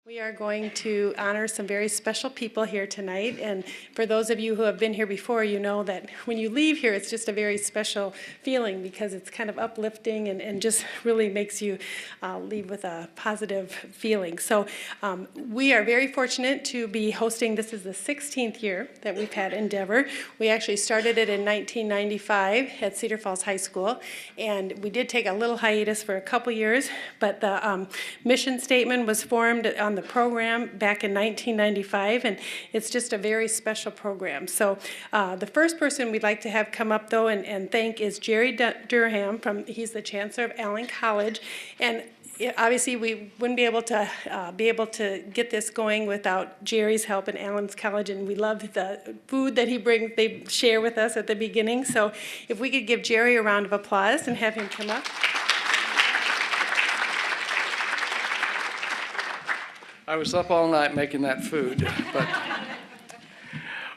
We are going to honor some very special people here tonight, and for those of you who have been here before, you know that when you leave here, it's just a very special feeling because it's kind of uplifting and just really makes you leave with a positive feeling. So we are very fortunate to be hosting, this is the 16th year that we've had Endeavor. We actually started it in 1995 at Cedar Falls High School, and we did take a little hiatus for a couple years, but the mission statement was formed on the program back in 1995, and it's just a very special program. So the first person we'd like to have come up, though, and thank is Jerry Durham. He's the chancellor of Allen College, and obviously we wouldn't be able to get this going without Jerry's help in Allen's College, and we love the food that they share with us at the beginning. So if we could give Jerry a round of applause and have him come up. I was up all night making that food, but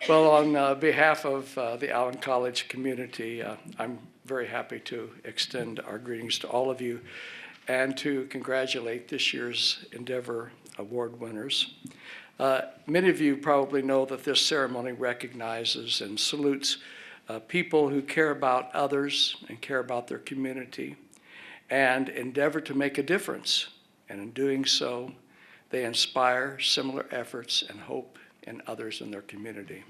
well, on behalf of the Allen College community, I'm very happy to extend our greetings to all of you and to congratulate this year's Endeavor Award winners. Many of you probably know that this ceremony recognizes and salutes people who care about others and care about their community and endeavor to make a difference, and in doing so, they inspire similar efforts and hope in others in their community.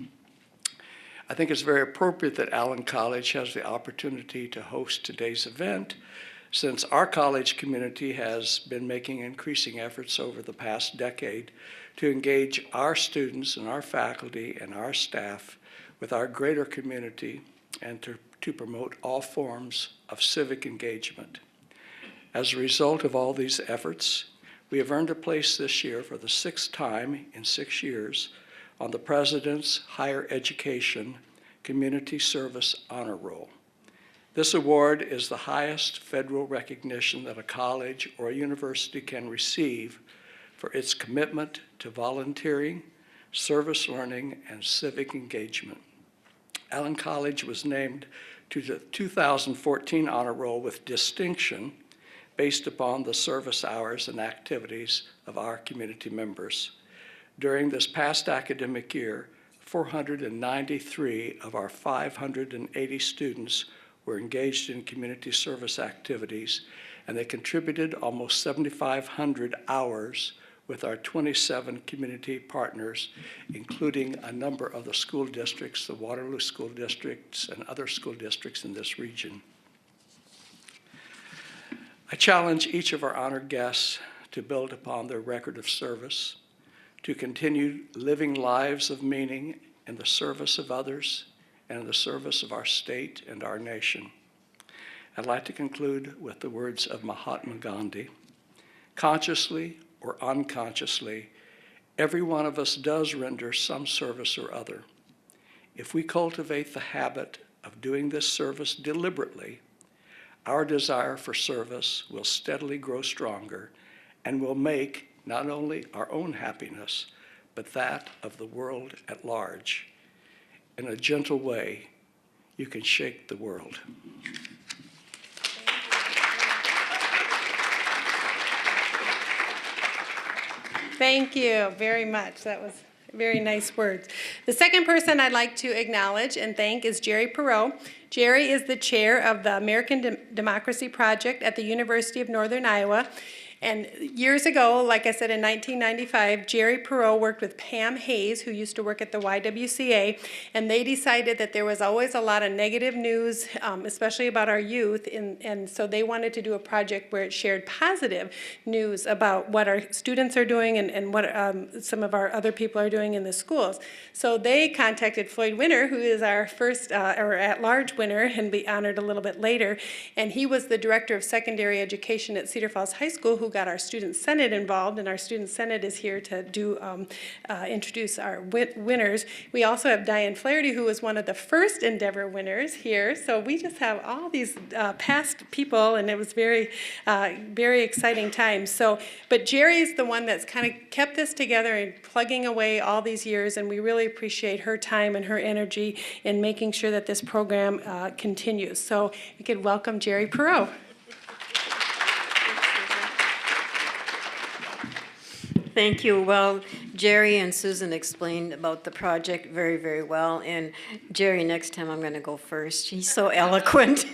I think it's very appropriate that Allen College has the opportunity to host today's event, since our college community has been making increasing efforts over the past decade to engage our students and our faculty and our staff with our greater community and to promote all forms of civic engagement. As a result of all these efforts, we have earned a place this year for the 6th time in 6 years on the President's Higher Education Community Service Honor Roll. This award is the highest federal recognition that a college or a university can receive for its commitment to volunteering, service learning, and civic engagement. Allen College was named to the 2014 Honor Roll with distinction based upon the service hours and activities of our community members. During this past academic year, 493 of our 580 students were engaged in community service activities, and they contributed almost 7,500 hours with our 27 community partners, including a number of the school districts, the Waterloo School Districts, and other school districts in this region. I challenge each of our honored guests to build upon their record of service, to continue living lives of meaning in the service of others and in the service of our state and our nation. I'd like to conclude with the words of Mahatma Gandhi. Consciously or unconsciously, every one of us does render some service or other. If we cultivate the habit of doing this service deliberately, our desire for service will steadily grow stronger and will make not only our own happiness, but that of the world at large. In a gentle way, you can shake the world. Thank you very much. That was very nice words. The second person I'd like to acknowledge and thank is Jerry Perot. Jerry is the chair of the American Democracy Project at the University of Northern Iowa. And years ago, like I said, in 1995, Jerry Perot worked with Pam Hayes, who used to work at the YWCA, and they decided that there was always a lot of negative news, especially about our youth, and so they wanted to do a project where it shared positive news about what our students are doing and what some of our other people are doing in the schools. So they contacted Floyd Winter, who is our first or at-large winner and be honored a little bit later, and he was the director of secondary education at Cedar Falls High School, who got our Student Senate involved, and our Student Senate is here to introduce our winners. We also have Diane Flaherty, who was one of the first Endeavor winners here, so we just have all these past people, and it was very exciting times. So, but Jerry's the one that's kind of kept this together and plugging away all these years, and we really appreciate her time and her energy in making sure that this program continues. So you could welcome Jerry Perot. Thank you. Well, Jerry and Susan explained about the project very, very well. And Jerry, next time I'm going to go first. He's so eloquent.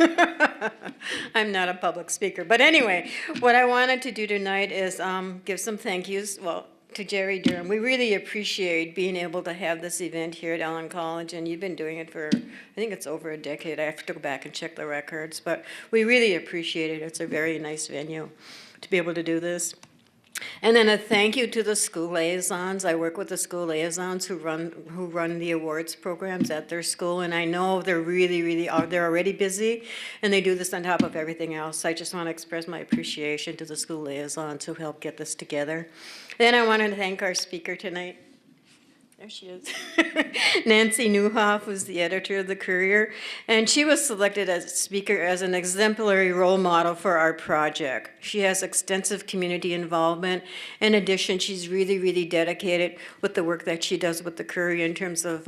I'm not a public speaker. But anyway, what I wanted to do tonight is give some thank yous. Well, to Jerry Durham. We really appreciate being able to have this event here at Allen College, and you've been doing it for, I think it's over a decade. I have to go back and check the records, but we really appreciate it. It's a very nice venue to be able to do this. And then a thank you to the school liaisons. I work with the school liaisons who run the awards programs at their school, and I know they're they're already busy, and they do this on top of everything else. I just want to express my appreciation to the school liaisons who helped get this together. Then I want to thank our speaker tonight. There she is. Nancy Newhoff was the editor of the Courier, and she was selected as speaker as an exemplary role model for our project. She has extensive community involvement. In addition, she's really dedicated with the work that she does with the Courier in terms of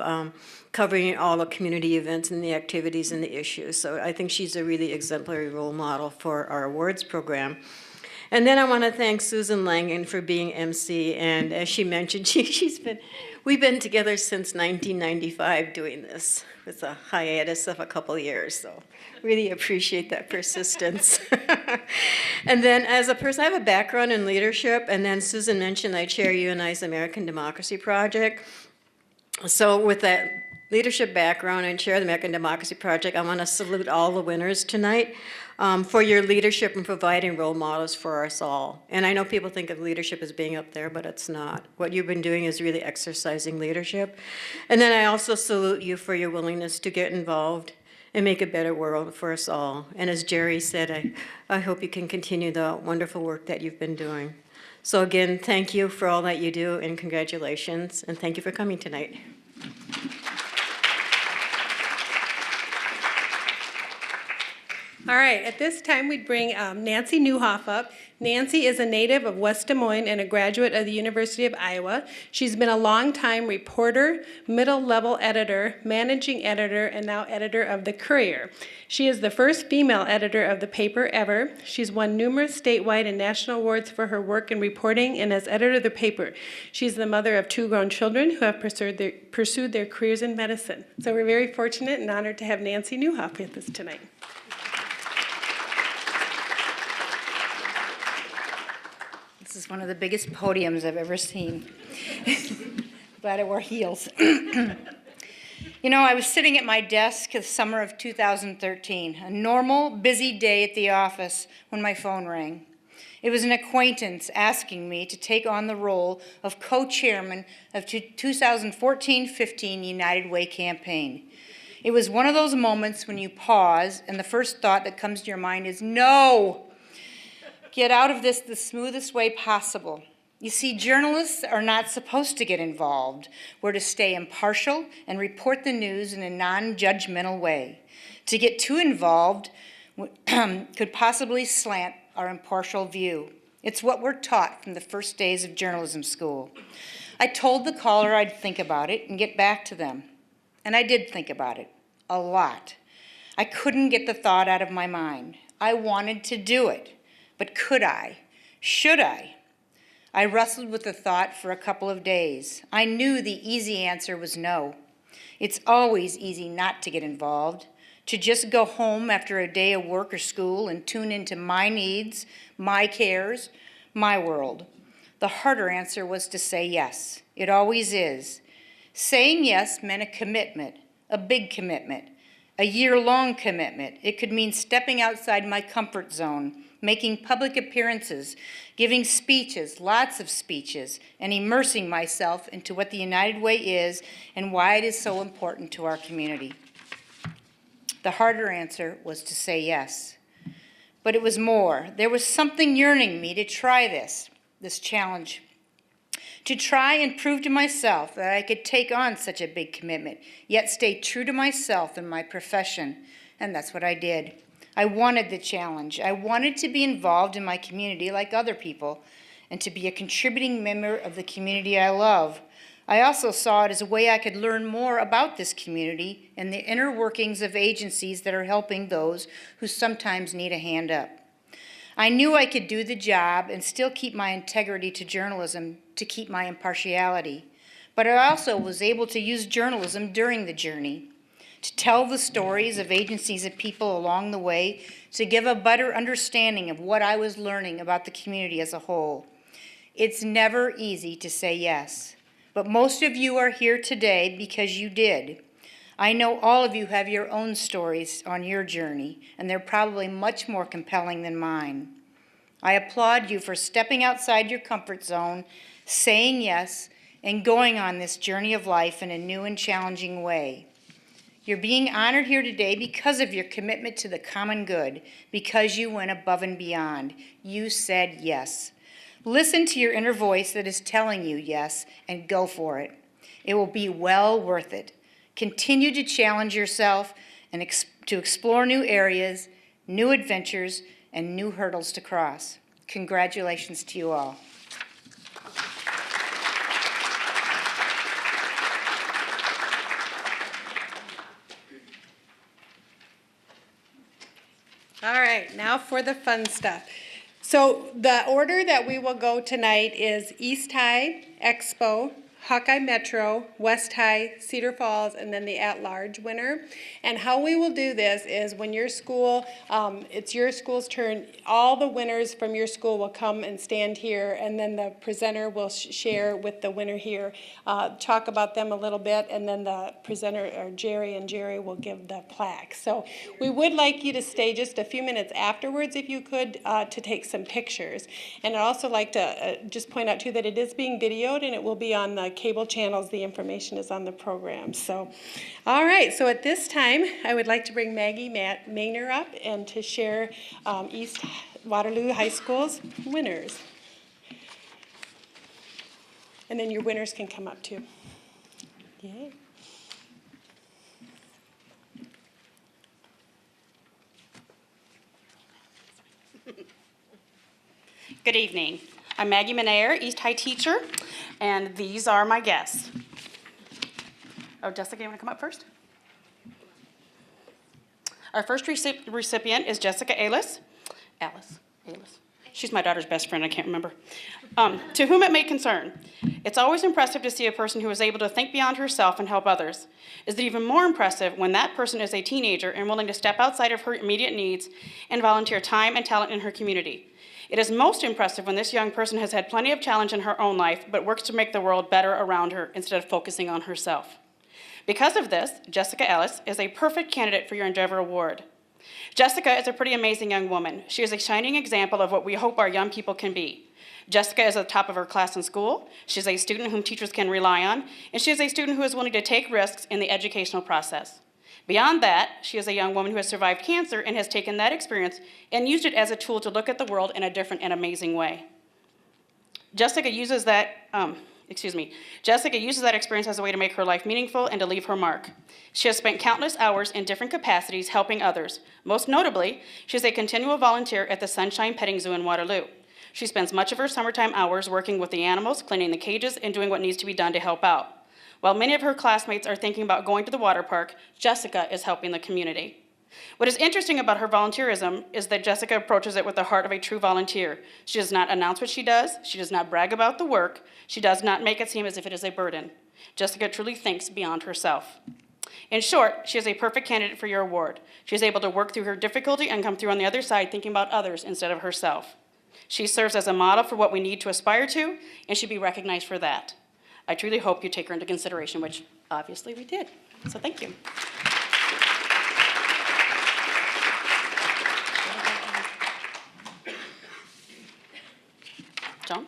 covering all the community events and the activities and the issues. So I think she's a really exemplary role model for our awards program. And then I want to thank Susan Langen for being MC, and as she mentioned, we've been together since 1995 doing this, with a hiatus of a couple years, so really appreciate that persistence. And then as a person, I have a background in leadership, and then Susan mentioned I chair UNI's American Democracy Project. So with that leadership background and chair of the American Democracy Project, I want to salute all the winners tonight. For your leadership in providing role models for us all. And I know people think of leadership as being up there, but it's not. What you've been doing is really exercising leadership. And then I also salute you for your willingness to get involved and make a better world for us all. And as Jerry said, I hope you can continue the wonderful work that you've been doing. So again, thank you for all that you do, and congratulations, and thank you for coming tonight. All right, at this time we'd bring Nancy Newhoff up. Nancy is a native of West Des Moines and a graduate of the University of Iowa. She's been a longtime reporter, middle-level editor, managing editor, and now editor of The Courier. She is the first female editor of the paper ever. She's won numerous statewide and national awards for her work in reporting and as editor of the paper. She's the mother of 2 grown children who have pursued their careers in medicine. So we're very fortunate and honored to have Nancy Newhoff with us tonight. This is one of the biggest podiums I've ever seen. Glad I wore heels. You know, I was sitting at my desk the summer of 2013, a normal, busy day at the office, when my phone rang. It was an acquaintance asking me to take on the role of co-chairman of 2014-15 United Way campaign. It was one of those moments when you pause and the first thought that comes to your mind is, no! Get out of this the smoothest way possible. You see, journalists are not supposed to get involved. We're to stay impartial and report the news in a non-judgmental way. To get too involved could possibly slant our impartial view. It's what we're taught from the first days of journalism school. I told the caller I'd think about it and get back to them. And I did think about it, a lot. I couldn't get the thought out of my mind. I wanted to do it. But could I? Should I? I wrestled with the thought for a couple of days. I knew the easy answer was no. It's always easy not to get involved, to just go home after a day of work or school and tune into my needs, my cares, my world. The harder answer was to say yes. It always is. Saying yes meant a commitment, a big commitment, a year-long commitment. It could mean stepping outside my comfort zone, making public appearances, giving speeches, lots of speeches, and immersing myself into what the United Way is and why it is so important to our community. The harder answer was to say yes. But it was more. There was something yearning me to try this challenge, to try and prove to myself that I could take on such a big commitment, yet stay true to myself and my profession, and that's what I did. I wanted the challenge. I wanted to be involved in my community like other people and to be a contributing member of the community I love. I also saw it as a way I could learn more about this community and the inner workings of agencies that are helping those who sometimes need a hand up. I knew I could do the job and still keep my integrity to journalism, to keep my impartiality. But I also was able to use journalism during the journey, to tell the stories of agencies and people along the way, to give a better understanding of what I was learning about the community as a whole. It's never easy to say yes, but most of you are here today because you did. I know all of you have your own stories on your journey, and they're probably much more compelling than mine. I applaud you for stepping outside your comfort zone, saying yes, and going on this journey of life in a new and challenging way. You're being honored here today because of your commitment to the common good, because you went above and beyond. You said yes. Listen to your inner voice that is telling you yes, and go for it. It will be well worth it. Continue to challenge yourself and to explore new areas, new adventures, and new hurdles to cross. Congratulations to you all. All right, now for the fun stuff. So the order that we will go tonight is East High, Expo, Hawkeye Metro, West High, Cedar Falls, and then the at-large winner. And how we will do this is when your school, it's your school's turn, all the winners from your school will come and stand here, and then the presenter will share with the winner here, talk about them a little bit, and then the presenter, or Jerry will give the plaque. So we would like you to stay just a few minutes afterwards, if you could, to take some pictures. And I'd also like to just point out too that it is being videoed, and it will be on the cable channels. The information is on the program. So, all right, so at this time, I would like to bring Maggie Maynor up and to share East Waterloo High School's winners. And then your winners can come up too. Yay. Good evening. I'm Maggie Maynor, East High teacher, and these are my guests. Oh, Jessica, you want to come up first? Our first recipient is Jessica Alice. Alice. She's my daughter's best friend, I can't remember. To whom it may concern, it's always impressive to see a person who is able to think beyond herself and help others. Is it even more impressive when that person is a teenager and willing to step outside of her immediate needs and volunteer time and talent in her community? It is most impressive when this young person has had plenty of challenge in her own life, but works to make the world better around her instead of focusing on herself. Because of this, Jessica Ellis is a perfect candidate for your Endeavor Award. Jessica is a pretty amazing young woman. She is a shining example of what we hope our young people can be. Jessica is at the top of her class in school. She's a student whom teachers can rely on, and she is a student who is willing to take risks in the educational process. Beyond that, she is a young woman who has survived cancer and has taken that experience and used it as a tool to look at the world in a different and amazing way. Jessica uses that experience as a way to make her life meaningful and to leave her mark. She has spent countless hours in different capacities helping others. Most notably, she is a continual volunteer at the Sunshine Petting Zoo in Waterloo. She spends much of her summertime hours working with the animals, cleaning the cages, and doing what needs to be done to help out. While many of her classmates are thinking about going to the water park, Jessica is helping the community. What is interesting about her volunteerism is that Jessica approaches it with the heart of a true volunteer. She does not announce what she does. She does not brag about the work. She does not make it seem as if it is a burden. Jessica truly thinks beyond herself. In short, she is a perfect candidate for your award. She is able to work through her difficulty and come through on the other side thinking about others instead of herself. She serves as a model for what we need to aspire to, and should be recognized for that. I truly hope you take her into consideration, which obviously we did. So thank you. John?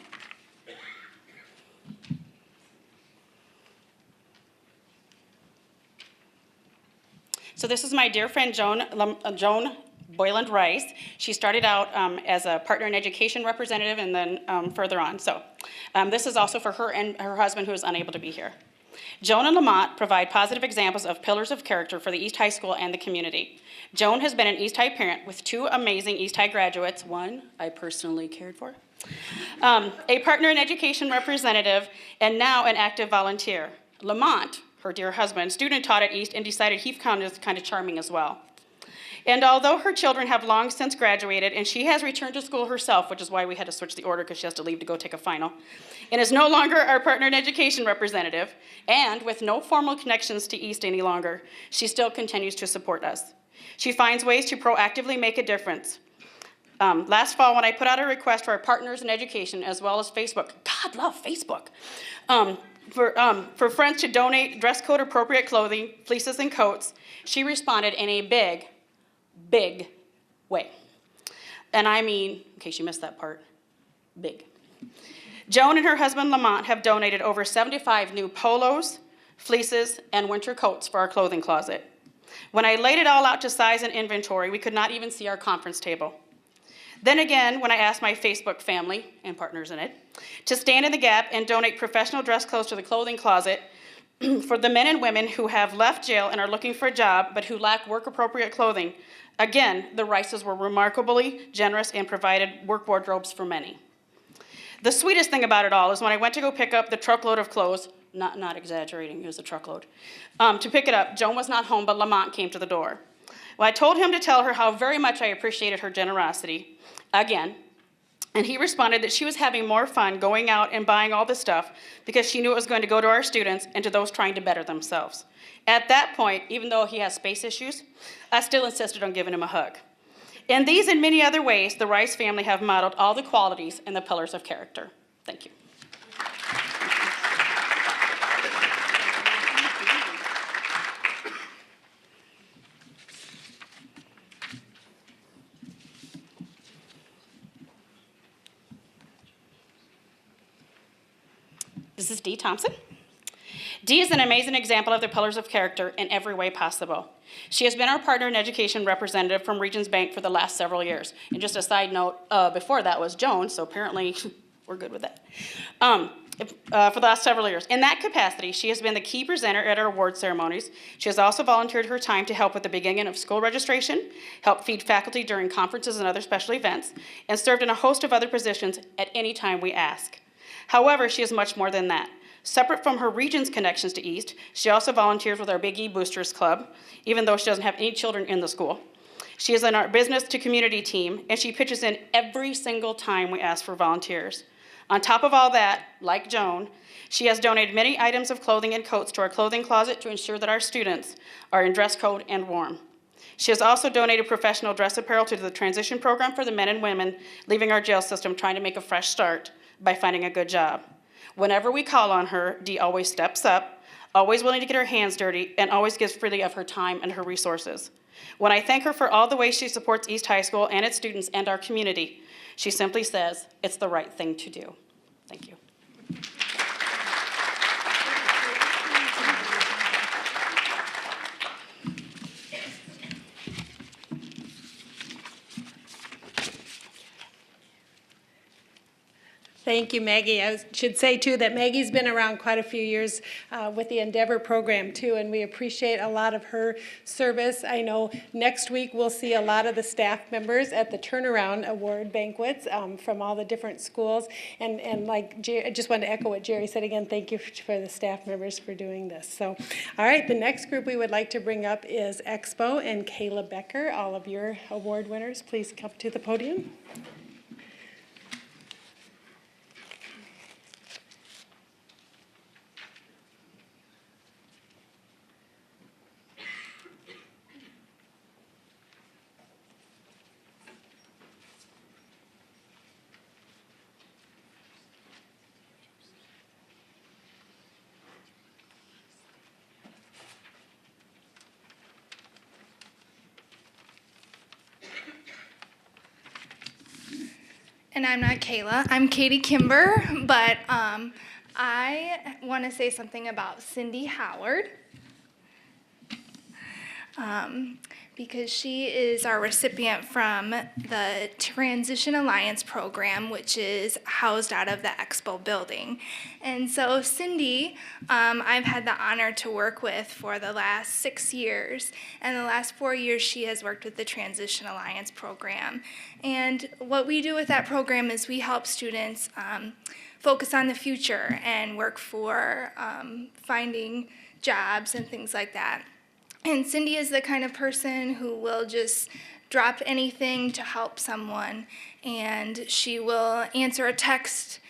So this is my dear friend Joan Boyland Rice. She started out as a partner in education representative and then further on. So this is also for her and her husband who is unable to be here. Joan and Lamont provide positive examples of pillars of character for the East High School and the community. Joan has been an East High parent with 2 amazing East High graduates, one I personally cared for, a partner in education representative, and now an active volunteer. Lamont, her dear husband, student taught at East and decided he found this kind of charming as well. And although her children have long since graduated, and she has returned to school herself, which is why we had to switch the order because she has to leave to go take a final, and is no longer our partner in education representative, and with no formal connections to East any longer, she still continues to support us. She finds ways to proactively make a difference. Last fall, when I put out a request for our partners in education, as well as Facebook, God love Facebook, for friends to donate dress code appropriate clothing, fleeces and coats, she responded in a big, big way. And I mean, in case you missed that part, big. Joan and her husband Lamont have donated over 75 new polos, fleeces, and winter coats for our clothing closet. When I laid it all out to size and inventory, we could not even see our conference table. Then again, when I asked my Facebook family and partners in it to stand in the gap and donate professional dress clothes to the clothing closet for the men and women who have left jail and are looking for a job but who lack work-appropriate clothing, again, the Rices were remarkably generous and provided work wardrobes for many. The sweetest thing about it all is when I went to go pick up the truckload of clothes, not exaggerating, it was a truckload, to pick it up, Joan was not home, but Lamont came to the door. Well, I told him to tell her how very much I appreciated her generosity, again, and he responded that she was having more fun going out and buying all this stuff because she knew it was going to go to our students and to those trying to better themselves. At that point, even though he has space issues, I still insisted on giving him a hug. In these and many other ways, the Rice family have modeled all the qualities and the pillars of character. Thank you. This is Dee Thompson. Dee is an amazing example of the pillars of character in every way possible. She has been our partner in education representative from Regions Bank for the last several years. And just a side note, before that was Joan, so apparently we're good with that. For the last several years. In that capacity, she has been the key presenter at our award ceremonies. She has also volunteered her time to help with the beginning of school registration, help feed faculty during conferences and other special events, and served in a host of other positions at any time we ask. However, she is much more than that. Separate from her region's connections to East, she also volunteers with our Big E Boosters Club, even though she doesn't have any children in the school. She is in our business to community team, and she pitches in every single time we ask for volunteers. On top of all that, like Joan, she has donated many items of clothing and coats to our clothing closet to ensure that our students are in dress code and warm. She has also donated professional dress apparel to the transition program for the men and women leaving our jail system trying to make a fresh start by finding a good job. Whenever we call on her, Dee always steps up, always willing to get her hands dirty, and always gives freely of her time and her resources. When I thank her for all the ways she supports East High School and its students and our community, she simply says, it's the right thing to do. Thank you. Thank you, Maggie. I should say, too, that Maggie's been around quite a few years with the Endeavor program, too, and we appreciate a lot of her service. I know next week we'll see a lot of the staff members at the Turnaround Award banquets from all the different schools. And like, I just wanted to echo what Jerry said again. Thank you for the staff members for doing this. So, all right, the next group we would like to bring up is Expo and Kayla Becker. All of your award winners, please come to the podium. And I'm not Kayla, I'm Katie Kimber, but I want to say something about Cindy Howard. Because she is our recipient from the Transition Alliance program, which is housed out of the Expo building. And so Cindy, I've had the honor to work with for the last 6 years. And the last 4 years, she has worked with the Transition Alliance program. And what we do with that program is we help students focus on the future and work for finding jobs and things like that. And Cindy is the kind of person who will just drop anything to help someone. And she will answer a text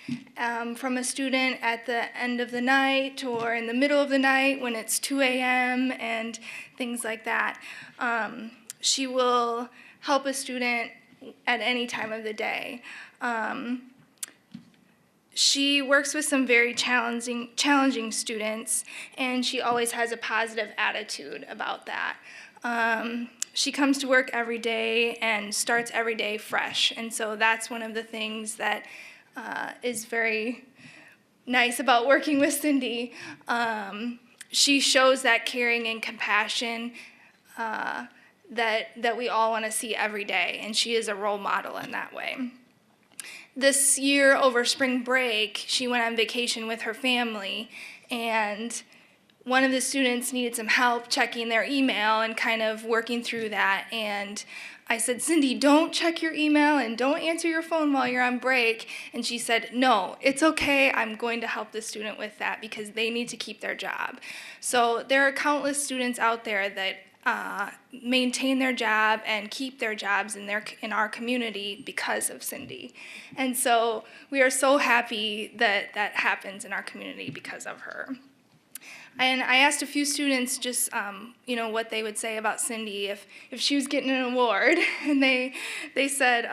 from a student at the end of the night or in the middle of the night when it's 2 a.m. and things like that. She will help a student at any time of the day. She works with some very challenging students, and she always has a positive attitude about that. She comes to work every day and starts every day fresh, and so that's one of the things that is very nice about working with Cindy. She shows that caring and compassion that we all want to see every day, and she is a role model in that way. This year over spring break, she went on vacation with her family, and one of the students needed some help checking their email and kind of working through that. And I said, Cindy, don't check your email and don't answer your phone while you're on break. And she said, no, it's okay. I'm going to help the student with that because they need to keep their job. So there are countless students out there that maintain their job and keep their jobs in our community because of Cindy. And so we are so happy that that happens in our community because of her. And I asked a few students just, what they would say about Cindy if she was getting an award. And they said,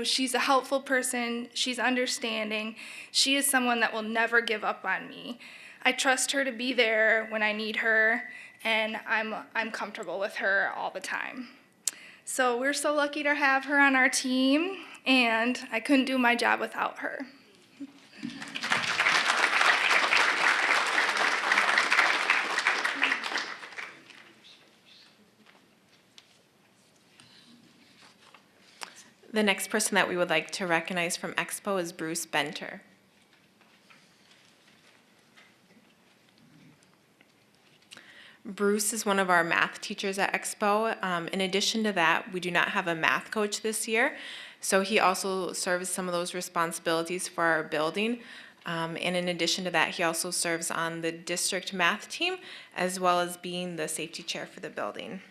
she's a helpful person, she's understanding, she is someone that will never give up on me. I trust her to be there when I need her, and I'm comfortable with her all the time. So we're so lucky to have her on our team, and I couldn't do my job without her. The next person that we would like to recognize from Expo is Bruce Benter. Bruce is one of our math teachers at Expo. In addition to that, we do not have a math coach this year, so he also serves some of those responsibilities for our building. And in addition to that, he also serves on the district math team, as well as being the safety chair for the building.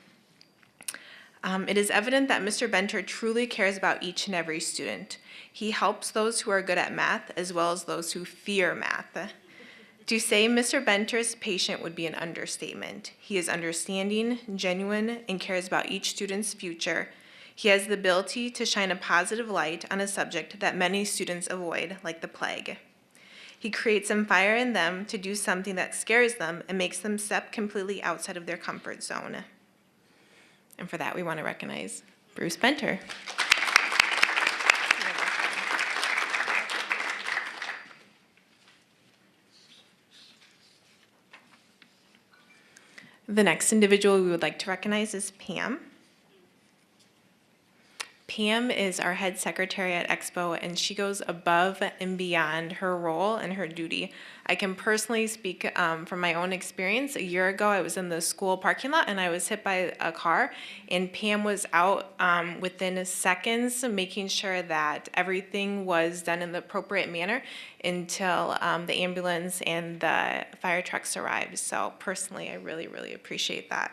It is evident that Mr. Benter truly cares about each and every student. He helps those who are good at math, as well as those who fear math. To say Mr. Benter's patient would be an understatement. He is understanding, genuine, and cares about each student's future. He has the ability to shine a positive light on a subject that many students avoid, like the plague. He creates some fire in them to do something that scares them and makes them step completely outside of their comfort zone. And for that, we want to recognize Bruce Benter. The next individual we would like to recognize is Pam. Pam is our head secretary at Expo, and she goes above and beyond her role and her duty. I can personally speak from my own experience. A year ago, I was in the school parking lot, and I was hit by a car, and Pam was out within seconds making sure that everything was done in the appropriate manner until the ambulance and the fire trucks arrived. So personally, I really, really appreciate that.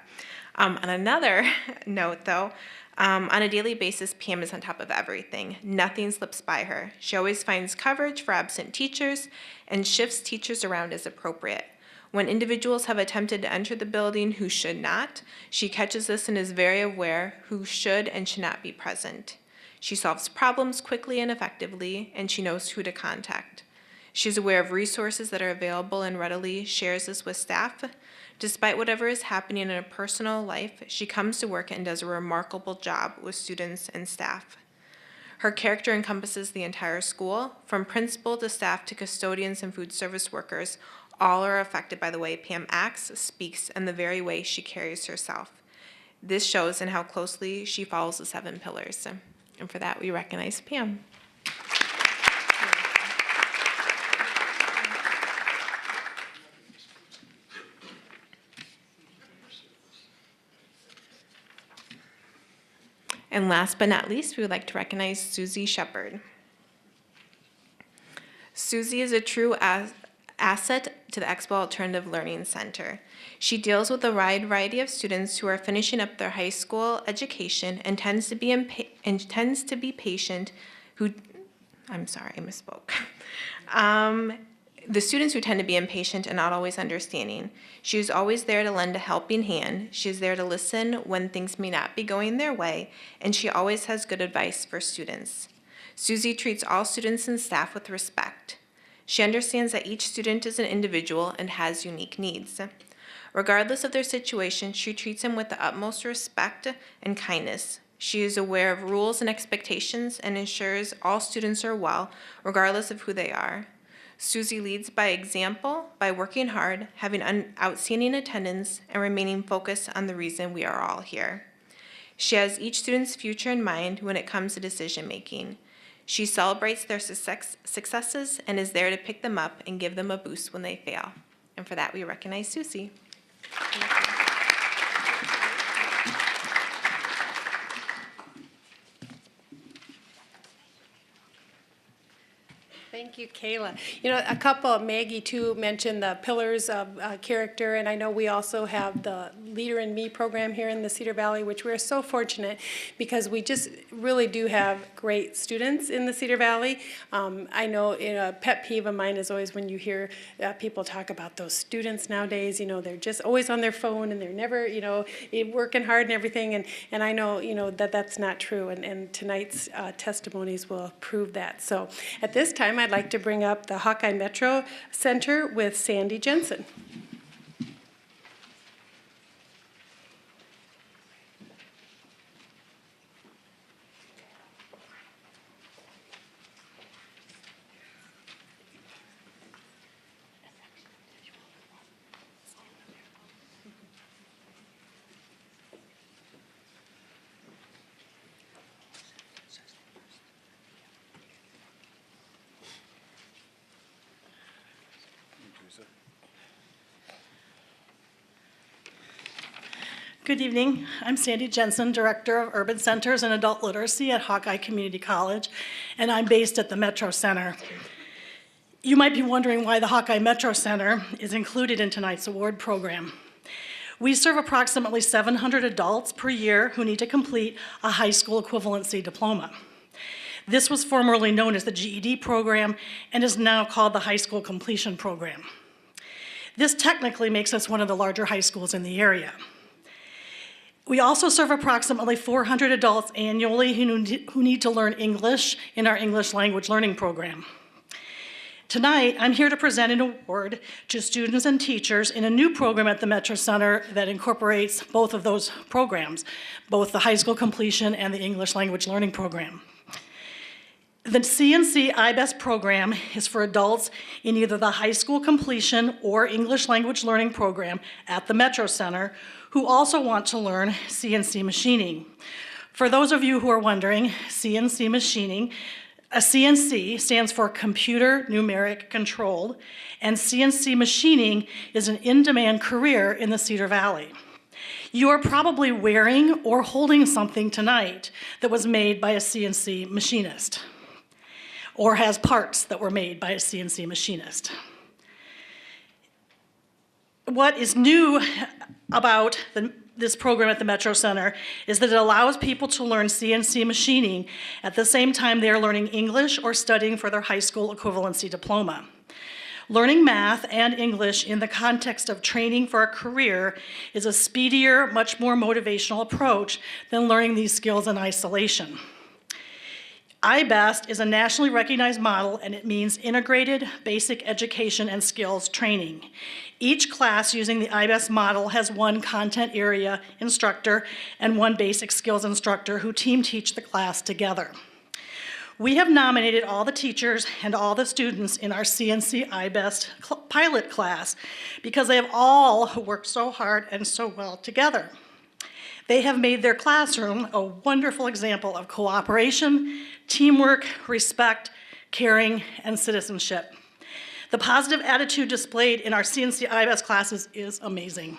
On another note, though, on a daily basis, Pam is on top of everything. Nothing slips by her. She always finds coverage for absent teachers and shifts teachers around as appropriate. When individuals have attempted to enter the building who should not, she catches this and is very aware who should and should not be present. She solves problems quickly and effectively, and she knows who to contact. She's aware of resources that are available and readily shares this with staff. Despite whatever is happening in her personal life, she comes to work and does a remarkable job with students and staff. Her character encompasses the entire school, from principal to staff to custodians and food service workers. All are affected by the way Pam acts, speaks, and the very way she carries herself. This shows in how closely she follows the 7 pillars. And for that, we recognize Pam. And last but not least, we would like to recognize Susie Shepard. Susie is a true asset to the Expo Alternative Learning Center. She deals with a wide variety of students who are finishing up their high school education and tends to be patient who, I'm sorry, I misspoke. The students who tend to be impatient and not always understanding. She is always there to lend a helping hand. She is there to listen when things may not be going their way, and she always has good advice for students. Susie treats all students and staff with respect. She understands that each student is an individual and has unique needs. Regardless of their situation, she treats them with the utmost respect and kindness. She is aware of rules and expectations and ensures all students are well, regardless of who they are. Susie leads by example, by working hard, having outstanding attendance, and remaining focused on the reason we are all here. She has each student's future in mind when it comes to decision making. She celebrates their successes and is there to pick them up and give them a boost when they fail. And for that, we recognize Susie. Thank you, Kayla. You know, Maggie too mentioned the pillars of character, and I know we also have the Leader in Me program here in the Cedar Valley, which we're so fortunate because we just really do have great students in the Cedar Valley. I know a pet peeve of mine is always when you hear people talk about those students nowadays, they're just always on their phone and they're never, working hard and everything, and I know, that that's not true, and tonight's testimonies will prove that. So at this time, I'd like to bring up the Hawkeye Metro Center with Sandy Jensen. Good evening. I'm Sandy Jensen, Director of Urban Centers and Adult Literacy at Hawkeye Community College, and I'm based at the Metro Center. You might be wondering why the Hawkeye Metro Center is included in tonight's award program. We serve approximately 700 adults per year who need to complete a high school equivalency diploma. This was formerly known as the GED program and is now called the High School Completion Program. This technically makes us one of the larger high schools in the area. We also serve approximately 400 adults annually who need to learn English in our English language learning program. Tonight, I'm here to present an award to students and teachers in a new program at the Metro Center that incorporates both of those programs, both the high school completion and the English language learning program. The CNC IBEST program is for adults in either the high school completion or English language learning program at the Metro Center who also want to learn CNC machining. For those of you who are wondering, CNC machining, a CNC stands for Computer Numeric Controlled, and CNC machining is an in-demand career in the Cedar Valley. You are probably wearing or holding something tonight that was made by a CNC machinist, or has parts that were made by a CNC machinist. What is new about this program at the Metro Center is that it allows people to learn CNC machining at the same time they are learning English or studying for their high school equivalency diploma. Learning math and English in the context of training for a career is a speedier, much more motivational approach than learning these skills in isolation. IBEST is a nationally recognized model, and it means Integrated Basic Education and Skills Training. Each class using the IBEST model has one content area instructor and one basic skills instructor who team teach the class together. We have nominated all the teachers and all the students in our CNC IBEST pilot class because they have all worked so hard and so well together. They have made their classroom a wonderful example of cooperation, teamwork, respect, caring, and citizenship. The positive attitude displayed in our CNC IBEST classes is amazing.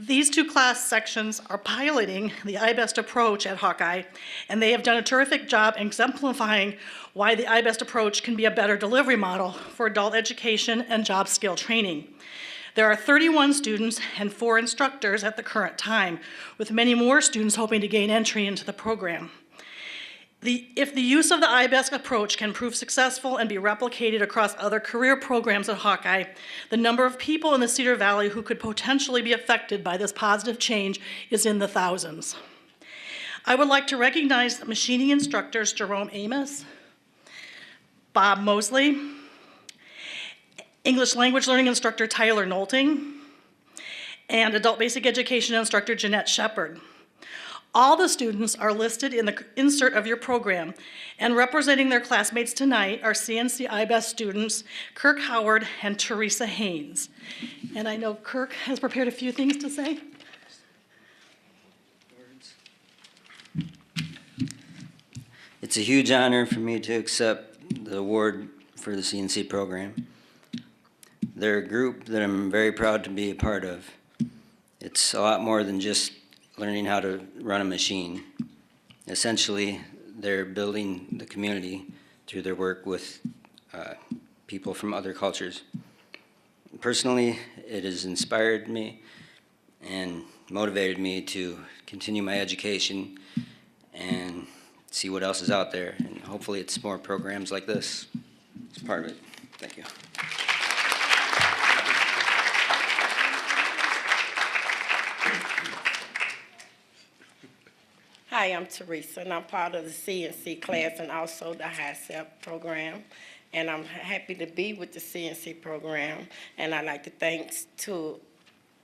These two class sections are piloting the iBest approach at Hawkeye, and they have done a terrific job exemplifying why the iBest approach can be a better delivery model for adult education and job skill training. There are 31 students and 4 instructors at the current time, with many more students hoping to gain entry into the program. If the use of the iBest approach can prove successful and be replicated across other career programs at Hawkeye, the number of people in the Cedar Valley who could potentially be affected by this positive change is in the thousands. I would like to recognize the machining instructors Jerome Amos, Bob Mosley, English language learning instructor Tyler Nolting, and adult basic education instructor Jeanette Shepard. All the students are listed in the insert of your program, and representing their classmates tonight are CNC iBest students Kirk Howard and Teresa Haynes. And I know Kirk has prepared a few things to say. It's a huge honor for me to accept the award for the CNC program. They're a group that I'm very proud to be a part of. It's a lot more than just learning how to run a machine. Essentially, they're building the community through their work with people from other cultures. Personally, it has inspired me and motivated me to continue my education and see what else is out there. And hopefully it's more programs like this. It's part of it. Thank you. Hi, I'm Teresa, and I'm part of the CNC class and also the HiSEP program. And I'm happy to be with the CNC program. And I'd like to thank to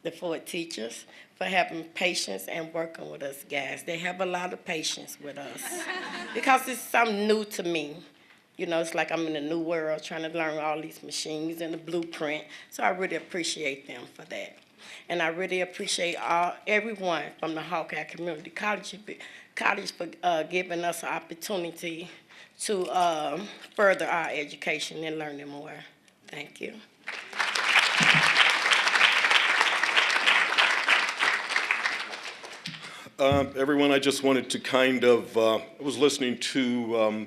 the 4 teachers for having patience and working with us guys. They have a lot of patience with us because it's something new to me. You know, it's like I'm in a new world trying to learn all these machines and the blueprint. So I really appreciate them for that. And I really appreciate everyone from the Hawkeye Community College for giving us an opportunity to further our education and learning more. Thank you. Everyone, I just wanted to I was listening to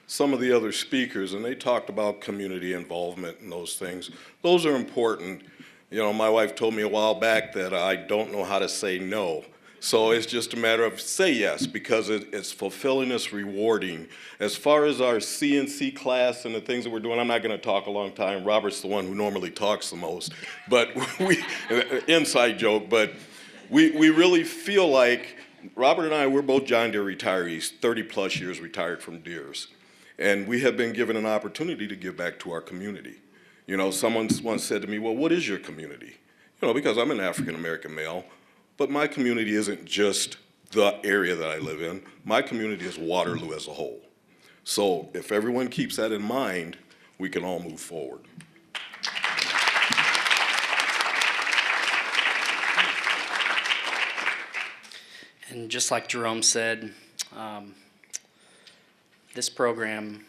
some of the other speakers, and they talked about community involvement and those things. Those are important. You know, my wife told me a while back that I don't know how to say no. So it's just a matter of say yes, because it's fulfilling, it's rewarding. As far as our CNC class and the things that we're doing, I'm not going to talk a long time. Robert's the one who normally talks the most. But inside joke, but we really feel like, Robert and I, we're both John Deere retirees, 30 plus years retired from Deere's. And we have been given an opportunity to give back to our community. You know, someone once said to me, well, what is your community? You know, because I'm an African-American male, but my community isn't just the area that I live in. My community is Waterloo as a whole. So if everyone keeps that in mind, we can all move forward. And just like Jerome said, this program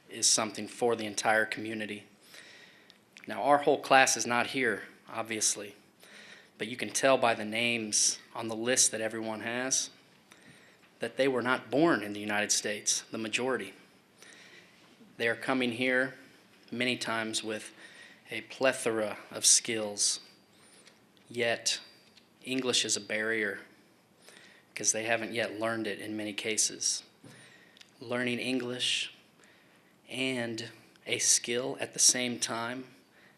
is something for the entire community. Now, our whole class is not here, obviously, but you can tell by the names on the list that everyone has that they were not born in the United States, the majority. They are coming here many times with a plethora of skills, yet English is a barrier because they haven't yet learned it in many cases. Learning English and a skill at the same time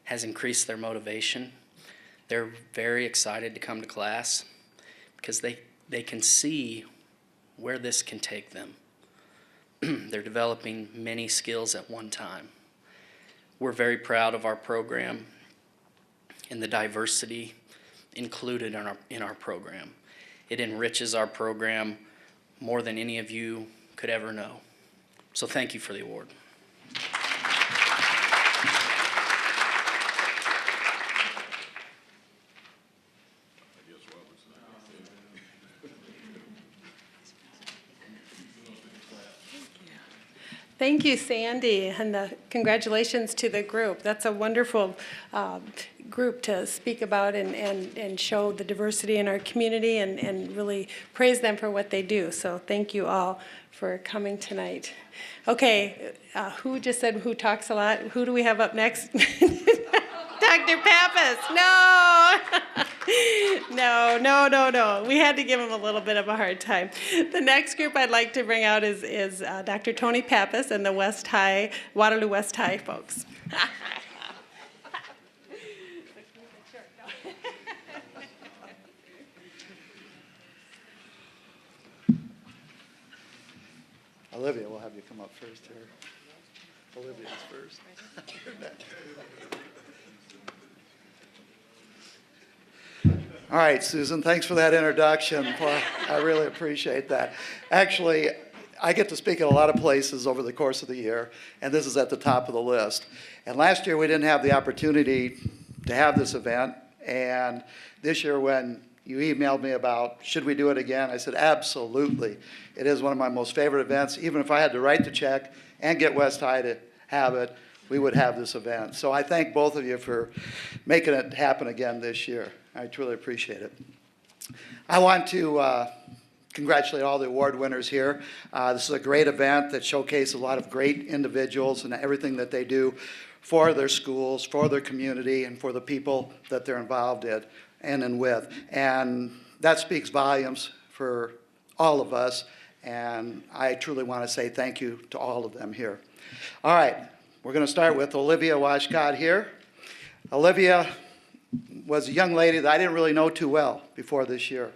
has increased their motivation. They're very excited to come to class because they can see where this can take them. They're developing many skills at one time. We're very proud of our program and the diversity included in our program. It enriches our program more than any of you could ever know. So thank you for the award. Thank you, Sandy, and congratulations to the group. That's a wonderful group to speak about and show the diversity in our community and really praise them for what they do. So thank you all for coming tonight. Okay, who just said who talks a lot? Who do we have up next? Dr. Pappas, no. No. We had to give him a little bit of a hard time. The next group I'd like to bring out is Dr. Tony Pappas and the Waterloo West High folks. Olivia, we'll have you come up first here. Olivia's first. All right, Susan, thanks for that introduction. Boy, I really appreciate that. Actually, I get to speak at a lot of places over the course of the year, and this is at the top of the list. And last year, we didn't have the opportunity to have this event, and this year when you emailed me about, should we do it again? I said, absolutely. It is one of my most favorite events. Even if I had to write the check and get West High to have it, we would have this event. So I thank both of you for making it happen again this year. I truly appreciate it. I want to congratulate all the award winners here. This is a great event that showcases a lot of great individuals and everything that they do for their schools, for their community, and for the people that they're involved in and with. And that speaks volumes for all of us, and I truly want to say thank you to all of them here. All right, we're going to start with Olivia Washcott here. Olivia was a young lady that I didn't really know too well before this year.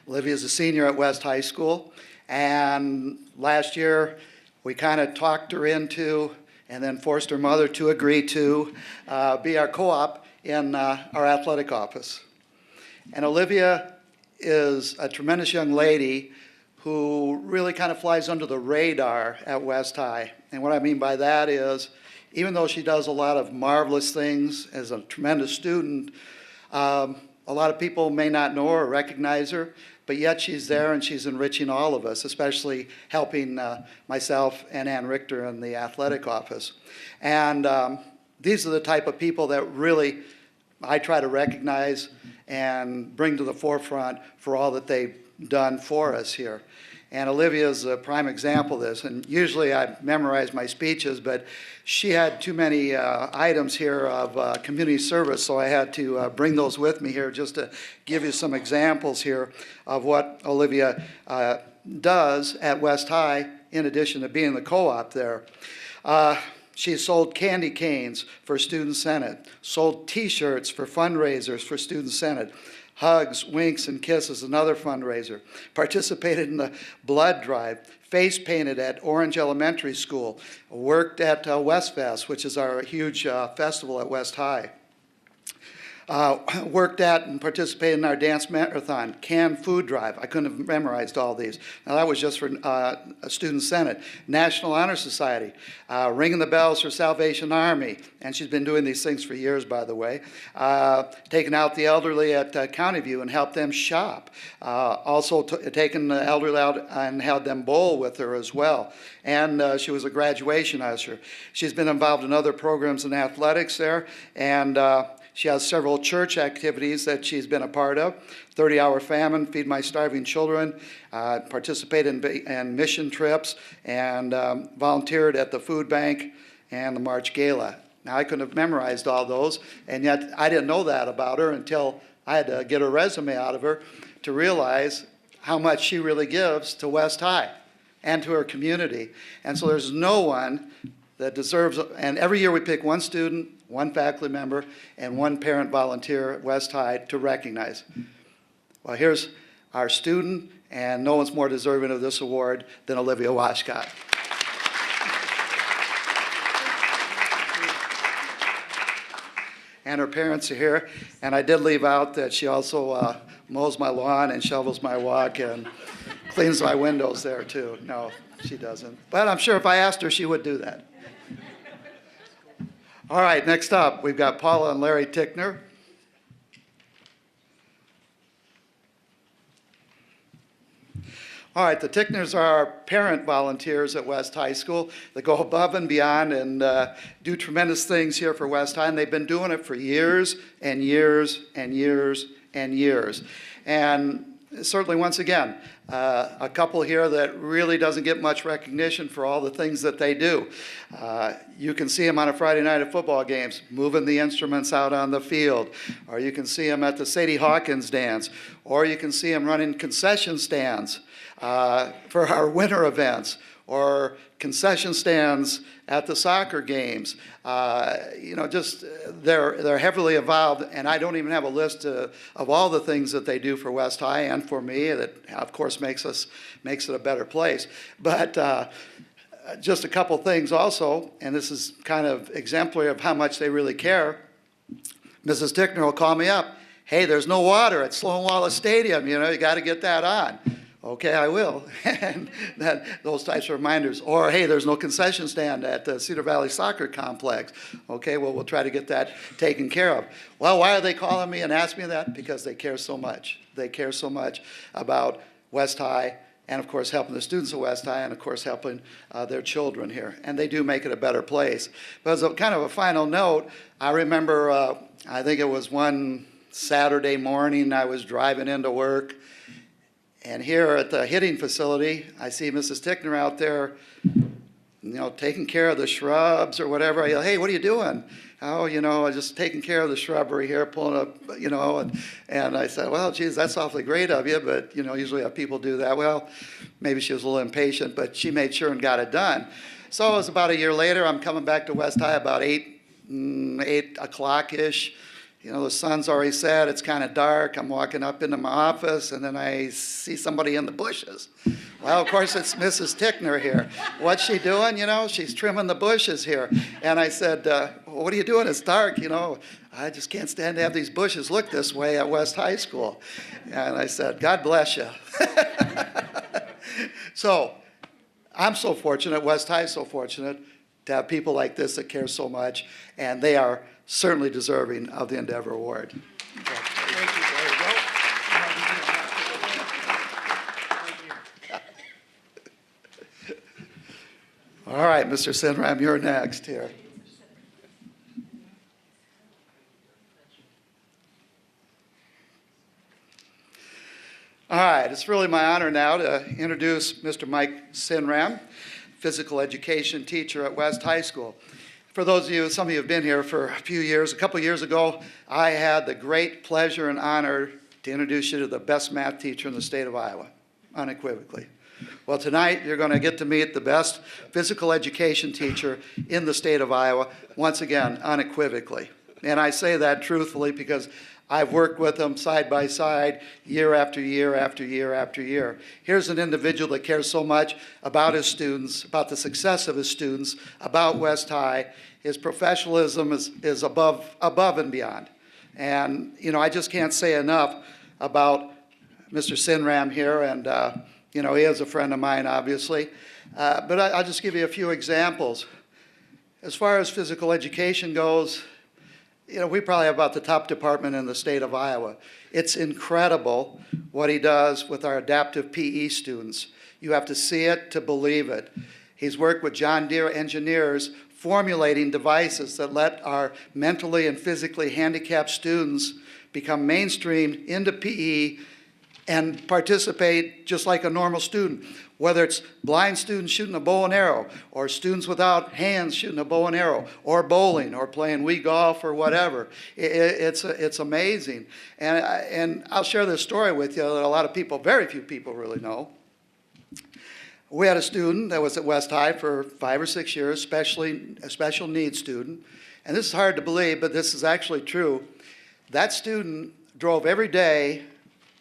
Olivia is a senior at West High School, and last year we kind of talked her into and then forced her mother to agree to be our co-op in our athletic office. And Olivia is a tremendous young lady who really kind of flies under the radar at West High. And what I mean by that is, even though she does a lot of marvelous things as a tremendous student, a lot of people may not know her or recognize her, but yet she's there and she's enriching all of us, especially helping myself and Ann Richter in the athletic office. And these are the type of people that really I try to recognize and bring to the forefront for all that they've done for us here. And Olivia is a prime example of this. And usually I memorize my speeches, but she had too many items here of community service, so I had to bring those with me here just to give you some examples here of what Olivia does at West High in addition to being the co-op there. She sold candy canes for Student Senate, sold T-shirts for fundraisers for Student Senate, Hugs, Winks, and Kisses, another fundraiser, participated in the blood drive, face painted at Orange Elementary School, worked at Westfest, which is our huge festival at West High. Worked at and participated in our dance marathon, canned food drive. I couldn't have memorized all these. Now that was just for a Student Senate. National Honor Society, ringing the bells for Salvation Army, and she's been doing these things for years, by the way. Taking out the elderly at County View and helped them shop. Also taken the elderly out and had them bowl with her as well. And she was a graduation usher. She's been involved in other programs in athletics there, and she has several church activities that she's been a part of. 30-Hour Famine, Feed My Starving Children, participated in mission trips, and volunteered at the food bank and the March Gala. Now, I couldn't have memorized all those, and yet I didn't know that about her until I had to get a resume out of her to realize how much she really gives to West High and to her community. And so there's no one that deserves, and every year we pick one student, one faculty member, and one parent volunteer at West High to recognize. Well, here's our student, and no one's more deserving of this award than Olivia Washcott. And her parents are here, and I did leave out that she also mows my lawn and shovels my walk and cleans my windows there too. No, she doesn't. But I'm sure if I asked her, she would do that. All right, next up, we've got Paula and Larry Tickner. All right, the Tickners are our parent volunteers at West High School. They go above and beyond and do tremendous things here for West High, and they've been doing it for years and years and years and years. And certainly, once again, a couple here that really doesn't get much recognition for all the things that they do. You can see them on a Friday night at football games, moving the instruments out on the field, or you can see them at the Sadie Hawkins dance, or you can see them running concession stands for our winter events, or concession stands at the soccer games. Just they're heavily involved, and I don't even have a list of all the things that they do for West High and for me. That of course makes it a better place. But just a couple things also, and this is kind of exemplary of how much they really care. Mrs. Tickner will call me up. Hey, there's no water at Sloan Wallace Stadium. You got to get that on. Okay, I will. And those types of reminders. Or, hey, there's no concession stand at the Cedar Valley Soccer Complex. Okay, well, we'll try to get that taken care of. Well, why are they calling me and asking me that? Because they care so much. They care so much about West High and, of course, helping the students at West High and, of course, helping their children here. And they do make it a better place. But as a kind of a final note, I remember, I think it was one Saturday morning, I was driving into work. And here at the hitting facility, I see Mrs. Tickner out there, taking care of the shrubs or whatever. I yell, hey, what are you doing? Oh, I'm just taking care of the shrubbery here, pulling up, and I said, well, geez, that's awfully great of you, but, usually have people do that. Well, maybe she was a little impatient, but she made sure and got it done. So it was about a year later. I'm coming back to West High about 8 o'clock-ish. The sun's already set, it's kind of dark. I'm walking up into my office, and then I see somebody in the bushes. Well, of course, it's Mrs. Tickner here. What's she doing? She's trimming the bushes here. And I said, what are you doing? It's dark, I just can't stand to have these bushes look this way at West High School. And I said, God bless you. So I'm so fortunate, West High is so fortunate to have people like this that care so much, and they are certainly deserving of the Endeavor Award. Thank you. All right, Mr. Sinram, you're next here. All right, it's really my honor now to introduce Mr. Mike Sinram, physical education teacher at West High School. For those of you, some of you have been here for a few years. A couple years ago, I had the great pleasure and honor to introduce you to the best math teacher in the state of Iowa, unequivocally. Well, tonight you're going to get to meet the best physical education teacher in the state of Iowa, once again, unequivocally. And I say that truthfully because I've worked with him side by side year after year after year after year. Here's an individual that cares so much about his students, about the success of his students, about West High. His professionalism is above and beyond. And, I just can't say enough about Mr. Sinram here. And, he is a friend of mine, obviously. But I'll just give you a few examples. As far as physical education goes, we probably have about the top department in the state of Iowa. It's incredible what he does with our adaptive PE students. You have to see it to believe it. He's worked with John Deere engineers formulating devices that let our mentally and physically handicapped students become mainstreamed into PE and participate just like a normal student. Whether it's blind students shooting a bow and arrow, or students without hands shooting a bow and arrow, or bowling, or playing Wii golf, or whatever. It's amazing. And I'll share this story with you that a lot of people, very few people really know. We had a student that was at West High for 5 or 6 years, a special needs student. And this is hard to believe, but this is actually true. That student drove every day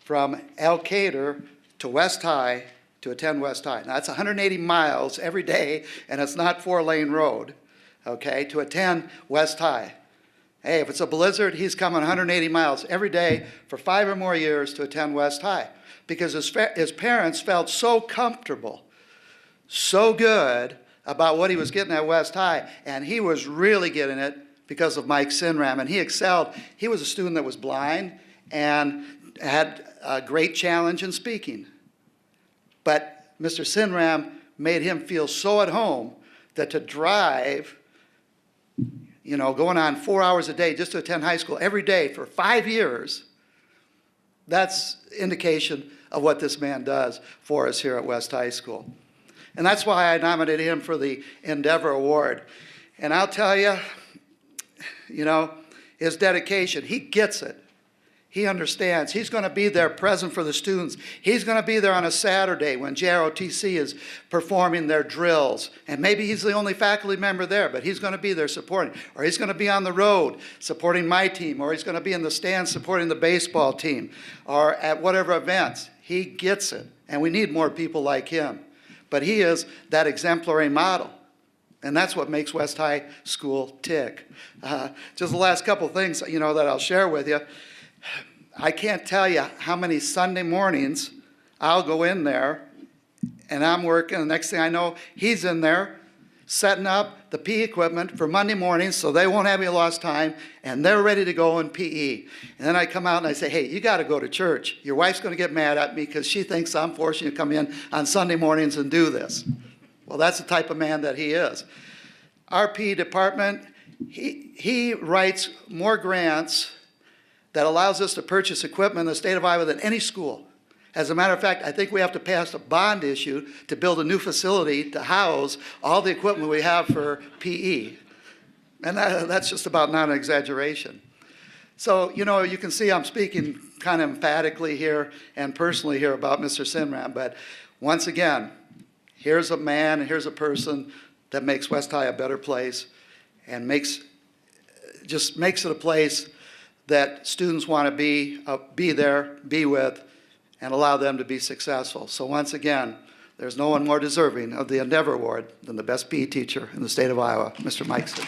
from Elkader to West High to attend West High. Now, that's 180 miles every day, and it's not 4-lane road, okay, to attend West High. Hey, if it's a blizzard, he's coming 180 miles every day for 5 or more years to attend West High because his parents felt so comfortable, so good about what he was getting at West High, and he was really getting it because of Mike Sinram, and he excelled. He was a student that was blind and had a great challenge in speaking. But Mr. Sinram made him feel so at home that to drive, going on 4 hours a day just to attend high school every day for 5 years, that's indication of what this man does for us here at West High School. And that's why I nominated him for the Endeavor Award. And I'll tell you, his dedication, he gets it. He understands. He's going to be there present for the students. He's going to be there on a Saturday when JROTC is performing their drills. And maybe he's the only faculty member there, but he's going to be there supporting. Or he's going to be on the road supporting my team, or he's going to be in the stands supporting the baseball team, or at whatever events. He gets it. And we need more people like him. But he is that exemplary model. And that's what makes West High School tick. Just the last couple things, that I'll share with you. I can't tell you how many Sunday mornings I'll go in there and I'm working. The next thing I know, he's in there setting up the PE equipment for Monday mornings so they won't have any lost time, and they're ready to go in PE. And then I come out and I say, hey, you got to go to church. Your wife's going to get mad at me because she thinks I'm forcing you to come in on Sunday mornings and do this. Well, that's the type of man that he is. Our PE department, he writes more grants that allows us to purchase equipment in the state of Iowa than any school. As a matter of fact, I think we have to pass a bond issue to build a new facility to house all the equipment we have for PE. And that's just about not an exaggeration. So, you can see I'm speaking kind of emphatically here and personally here about Mr. Sinram, but once again, here's a man, here's a person that makes West High a better place and just makes it a place that students want to be there, be with, and allow them to be successful. So once again, there's no one more deserving of the Endeavor Award than the best PE teacher in the state of Iowa, Mr. Mike Cedar.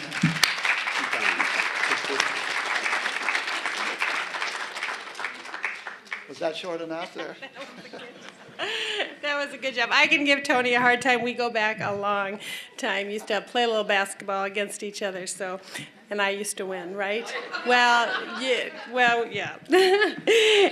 Was that short enough there? That was a good job. I can give Tony a hard time. We go back a long time. Used to play a little basketball against each other, and I used to win, right? Well, yeah.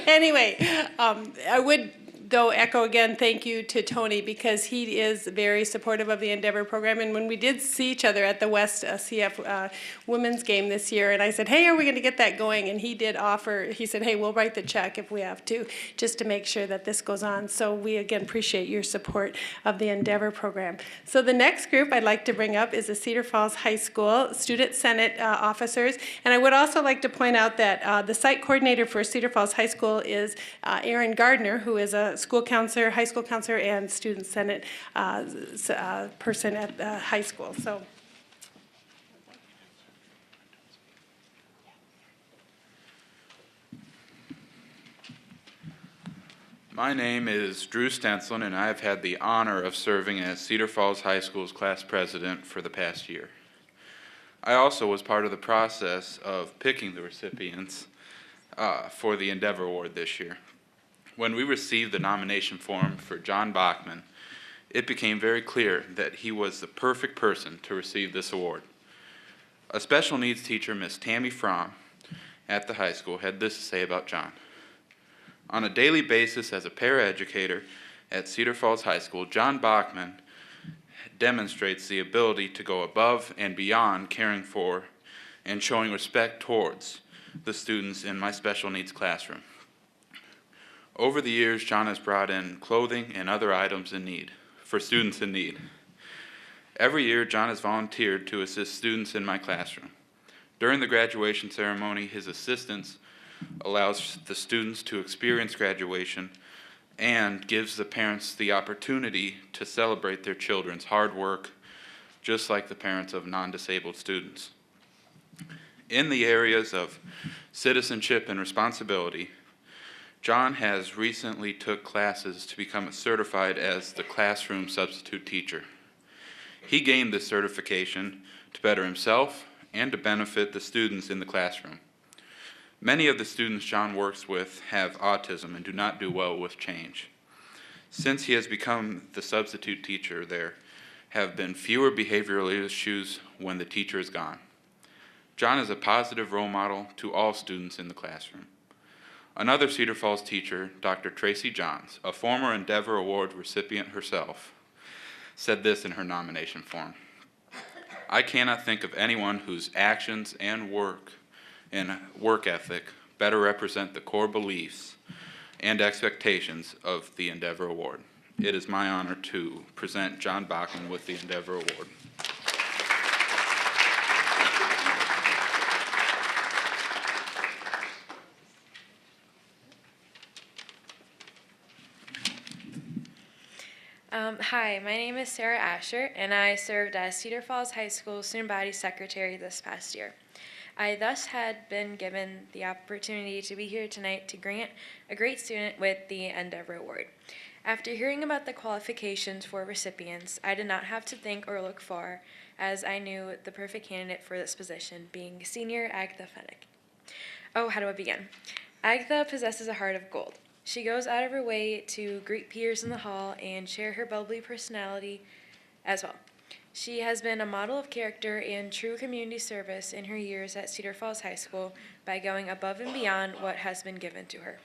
Anyway, I would, though, echo again, thank you to Tony, because he is very supportive of the Endeavor program. And when we did see each other at the West CF women's game this year, and I said, hey, are we going to get that going? And he did offer, he said, hey, we'll write the check if we have to, just to make sure that this goes on. So we, again, appreciate your support of the Endeavor program. So the next group I'd like to bring up is the Cedar Falls High School Student Senate officers. And I would also like to point out that the site coordinator for Cedar Falls High School is Aaron Gardner, who is a school counselor, high school counselor, and student senate person at the high school. So. My name is Drew Stenslin, and I have had the honor of serving as Cedar Falls High School's class president for the past year. I also was part of the process of picking the recipients for the Endeavor Award this year. When we received the nomination form for John Bachman, it became very clear that he was the perfect person to receive this award. A special needs teacher, Miss Tammy Fromm, at the high school had this to say about John. On a daily basis as a paraeducator at Cedar Falls High School, John Bachman demonstrates the ability to go above and beyond caring for and showing respect towards the students in my special needs classroom. Over the years, John has brought in clothing and other items in need, for students in need. Every year, John has volunteered to assist students in my classroom. During the graduation ceremony, his assistance allows the students to experience graduation and gives the parents the opportunity to celebrate their children's hard work, just like the parents of non-disabled students. In the areas of citizenship and responsibility, John has recently took classes to become certified as the classroom substitute teacher. He gained this certification to better himself and to benefit the students in the classroom. Many of the students John works with have autism and do not do well with change. Since he has become the substitute teacher, there have been fewer behavioral issues when the teacher is gone. John is a positive role model to all students in the classroom. Another Cedar Falls teacher, Dr. Tracy Johns, a former Endeavor Award recipient herself, said this in her nomination form: "I cannot think of anyone whose actions and work ethic better represent the core beliefs and expectations of the Endeavor Award. It is my honor to present John Bachman with the Endeavor Award." Hi, my name is Sarah Asher, and I served as Cedar Falls High School Student Body Secretary this past year. I thus had been given the opportunity to be here tonight to grant a great student with the Endeavor Award. After hearing about the qualifications for recipients, I did not have to think or look far, as I knew the perfect candidate for this position, being senior Agatha Fennick. Oh, how do I begin? Agatha possesses a heart of gold. She goes out of her way to greet peers in the hall and share her bubbly personality as well. She has been a model of character and true community service in her years at Cedar Falls High School by going above and beyond what has been given to her.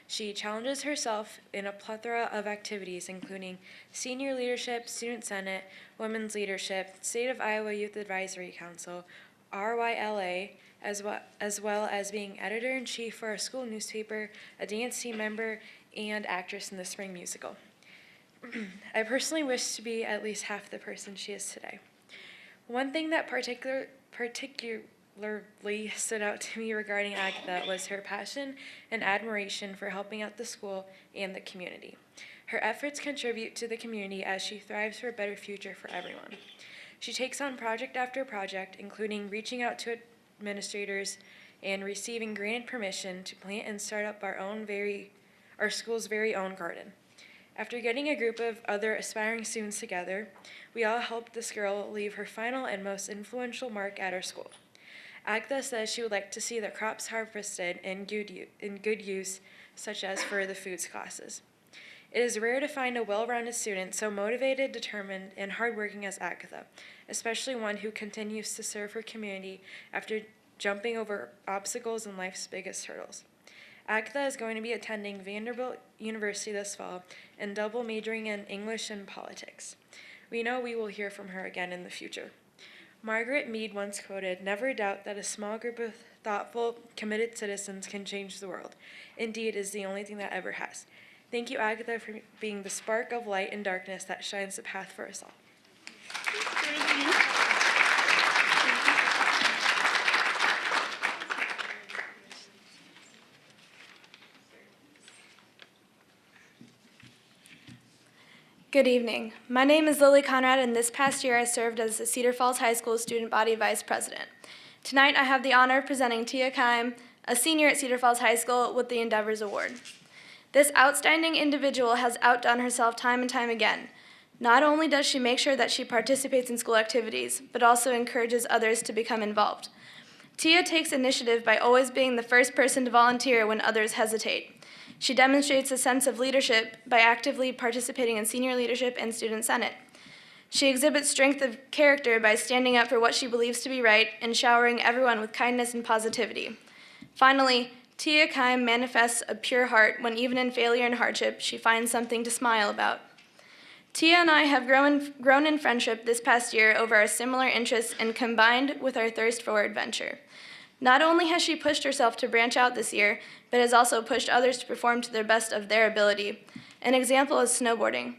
She challenges herself in a plethora of activities, including senior leadership, student senate, women's leadership, State of Iowa Youth Advisory Council, RYLA, as well as being editor-in-chief for our school newspaper, a dance team member, and actress in the spring musical. I personally wish to be at least half the person she is today. One thing that particularly stood out to me regarding Agatha was her passion and admiration for helping out the school and the community. Her efforts contribute to the community as she thrives for a better future for everyone. She takes on project after project, including reaching out to administrators and receiving granted permission to plant and start up our school's very own garden. After getting a group of other aspiring students together, we all helped this girl leave her final and most influential mark at our school. Agatha says she would like to see the crops harvested in good use, such as for the foods classes. It is rare to find a well-rounded student so motivated, determined, and hardworking as Agatha, especially one who continues to serve her community after jumping over obstacles and life's biggest hurdles. Agatha is going to be attending Vanderbilt University this fall and double majoring in English and politics. We know we will hear from her again in the future. Margaret Mead once quoted, "Never doubt that a small group of thoughtful, committed citizens can change the world. Indeed, it is the only thing that ever has." Thank you, Agatha, for being the spark of light in darkness that shines the path for us all. Good evening. My name is Lily Conrad, and this past year I served as the Cedar Falls High School Student Body Vice President. Tonight I have the honor of presenting Tia Kime, a senior at Cedar Falls High School, with the Endeavors Award. This outstanding individual has outdone herself time and time again. Not only does she make sure that she participates in school activities, but also encourages others to become involved. Tia takes initiative by always being the first person to volunteer when others hesitate. She demonstrates a sense of leadership by actively participating in senior leadership and student senate. She exhibits strength of character by standing up for what she believes to be right and showering everyone with kindness and positivity. Finally, Tia Kime manifests a pure heart when even in failure and hardship, she finds something to smile about. Tia and I have grown in friendship this past year over our similar interests and combined with our thirst for adventure. Not only has she pushed herself to branch out this year, but has also pushed others to perform to their best of their ability. An example is snowboarding.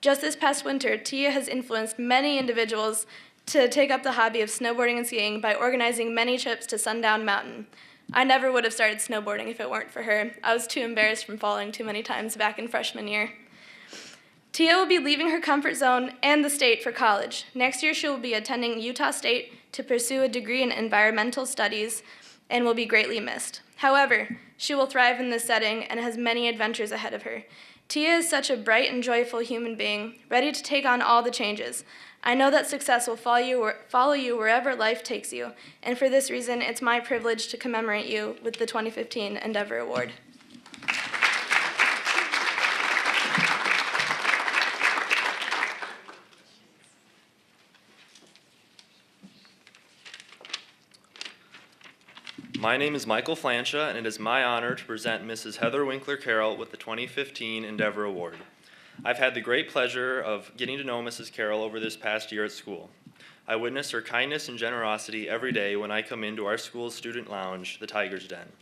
Just this past winter, Tia has influenced many individuals to take up the hobby of snowboarding and skiing by organizing many trips to Sundown Mountain. I never would have started snowboarding if it weren't for her. I was too embarrassed from falling too many times back in freshman year. Tia will be leaving her comfort zone and the state for college. Next year, she will be attending Utah State to pursue a degree in environmental studies and will be greatly missed. However, she will thrive in this setting and has many adventures ahead of her. Tia is such a bright and joyful human being, ready to take on all the changes. I know that success will follow you wherever life takes you, and for this reason, it's my privilege to commemorate you with the 2015 Endeavor Award. My name is Michael Flancha, and it is my honor to present Mrs. Heather Winkler Carroll with the 2015 Endeavor Award. I've had the great pleasure of getting to know Mrs. Carroll over this past year at school. I witness her kindness and generosity every day when I come into our school's student lounge, the Tiger's Den.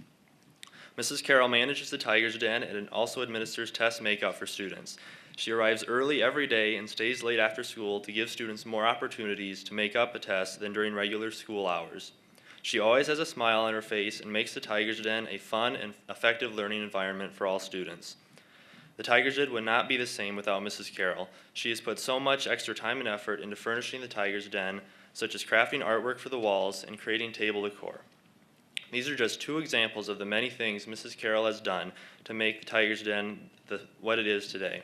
Mrs. Carroll manages the Tiger's Den and also administers test makeup for students. She arrives early every day and stays late after school to give students more opportunities to make up a test than during regular school hours. She always has a smile on her face and makes the Tiger's Den a fun and effective learning environment for all students. The Tiger's Den would not be the same without Mrs. Carroll. She has put so much extra time and effort into furnishing the Tiger's Den, such as crafting artwork for the walls and creating table decor. These are just two examples of the many things Mrs. Carroll has done to make the Tiger's Den what it is today.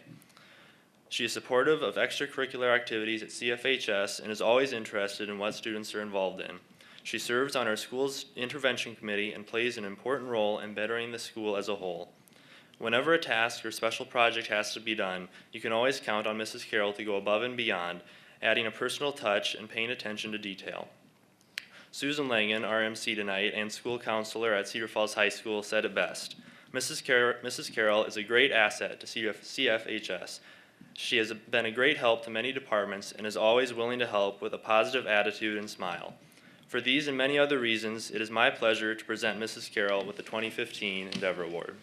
She is supportive of extracurricular activities at CFHS and is always interested in what students are involved in. She serves on our school's intervention committee and plays an important role in bettering the school as a whole. Whenever a task or special project has to be done, you can always count on Mrs. Carroll to go above and beyond, adding a personal touch and paying attention to detail. Susan Langen, our MC tonight, and school counselor at Cedar Falls High School said it best. Mrs. Carroll is a great asset to CFHS. She has been a great help to many departments and is always willing to help with a positive attitude and smile. For these and many other reasons, it is my pleasure to present Mrs. Carroll with the 2015 Endeavor Award.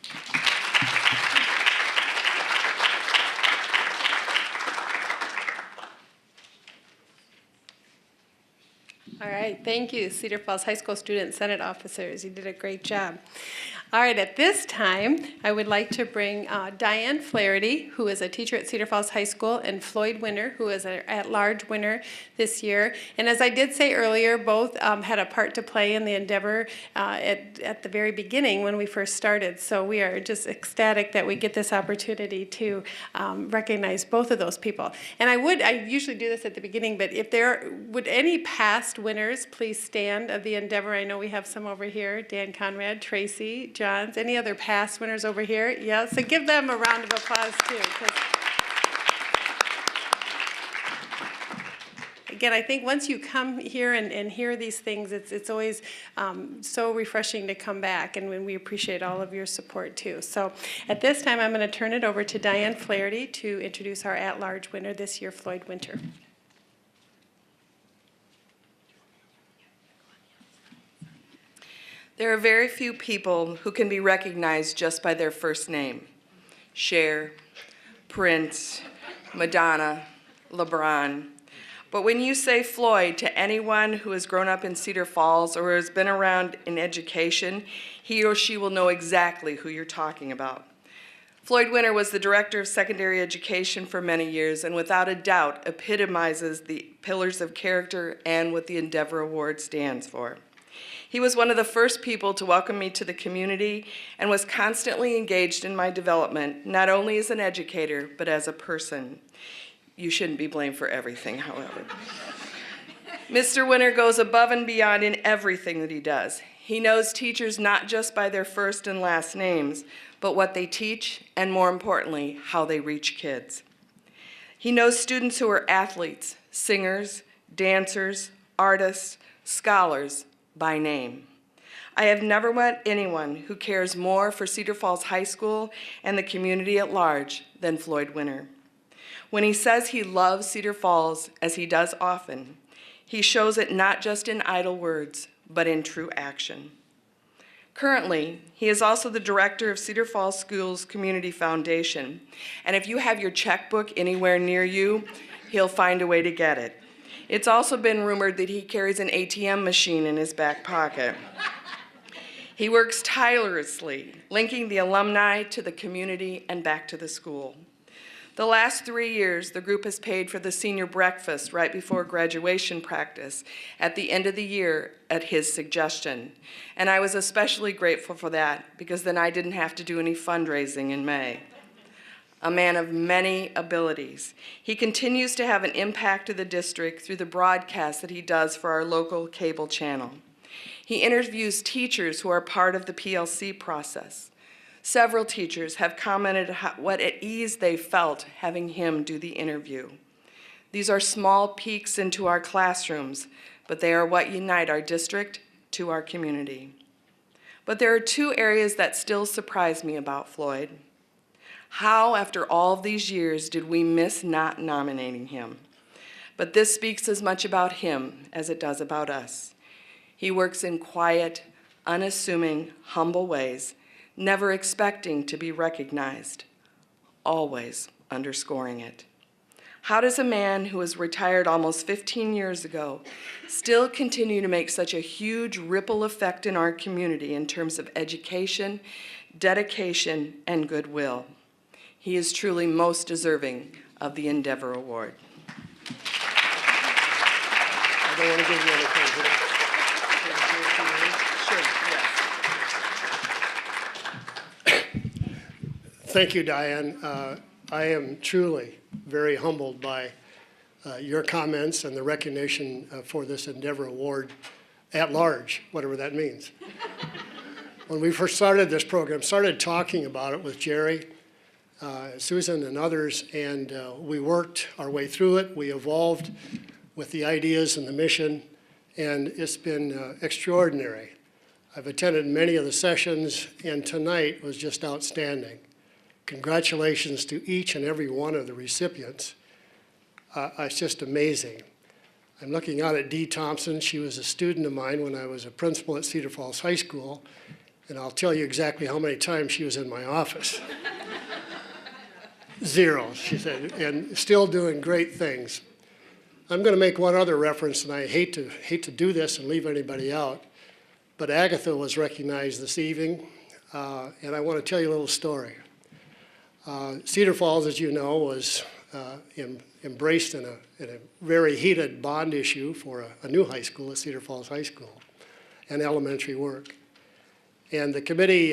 All right, thank you, Cedar Falls High School Student Senate officers. You did a great job. All right, at this time, I would like to bring Diane Flaherty, who is a teacher at Cedar Falls High School, and Floyd Winter, who is an at-large winner this year. And as I did say earlier, both had a part to play in the Endeavor at the very beginning when we first started. So we are just ecstatic that we get this opportunity to recognize both of those people. And I usually do this at the beginning, but if would any past winners please stand of the Endeavor? I know we have some over here, Dan Conrad, Tracy, Johns, any other past winners over here? Yeah, so give them a round of applause too. Again, I think once you come here and hear these things, it's always so refreshing to come back, and we appreciate all of your support too. So at this time, I'm going to turn it over to Diane Flaherty to introduce our at-large winner this year, Floyd Winter. There are very few people who can be recognized just by their first name. Cher, Prince, Madonna, LeBron. But when you say Floyd to anyone who has grown up in Cedar Falls or has been around in education, he or she will know exactly who you're talking about. Floyd Winter was the director of secondary education for many years and without a doubt epitomizes the pillars of character and what the Endeavor Award stands for. He was one of the first people to welcome me to the community and was constantly engaged in my development, not only as an educator, but as a person. You shouldn't be blamed for everything, however. Mr. Winter goes above and beyond in everything that he does. He knows teachers not just by their first and last names, but what they teach, and more importantly, how they reach kids. He knows students who are athletes, singers, dancers, artists, scholars, by name. I have never met anyone who cares more for Cedar Falls High School and the community at large than Floyd Winter. When he says he loves Cedar Falls, as he does often, he shows it not just in idle words, but in true action. Currently, he is also the director of Cedar Falls Schools Community Foundation, and if you have your checkbook anywhere near you, he'll find a way to get it. It's also been rumored that he carries an ATM machine in his back pocket. He works tirelessly, linking the alumni to the community and back to the school. The last 3 years, the group has paid for the senior breakfast right before graduation practice at the end of the year at his suggestion. And I was especially grateful for that because then I didn't have to do any fundraising in May. A man of many abilities, he continues to have an impact to the district through the broadcasts that he does for our local cable channel. He interviews teachers who are part of the PLC process. Several teachers have commented what at ease they felt having him do the interview. These are small peeks into our classrooms, but they are what unite our district to our community. But there are two areas that still surprise me about Floyd. How, after all of these years, did we miss not nominating him? But this speaks as much about him as it does about us. He works in quiet, unassuming, humble ways, never expecting to be recognized, always underscoring it. How does a man who was retired almost 15 years ago still continue to make such a huge ripple effect in our community in terms of education, dedication, and goodwill? He is truly most deserving of the Endeavor Award. I don't want to give you anything for that. Thank you, Diane. I am truly very humbled by your comments and the recognition for this Endeavor Award at large, whatever that means. When we first started this program, started talking about it with Jerry, Susan, and others, and we worked our way through it. We evolved with the ideas and the mission, and it's been extraordinary. I've attended many of the sessions, and tonight was just outstanding. Congratulations to each and every one of the recipients. It's just amazing. I'm looking out at Dee Thompson. She was a student of mine when I was a principal at Cedar Falls High School, and I'll tell you exactly how many times she was in my office. 0, she said, and still doing great things. I'm going to make one other reference, and I hate to do this and leave anybody out, but Agatha was recognized this evening, and I want to tell you a little story. Cedar Falls, as you know, was embraced in a very heated bond issue for a new high school at Cedar Falls High School and elementary work. And the committee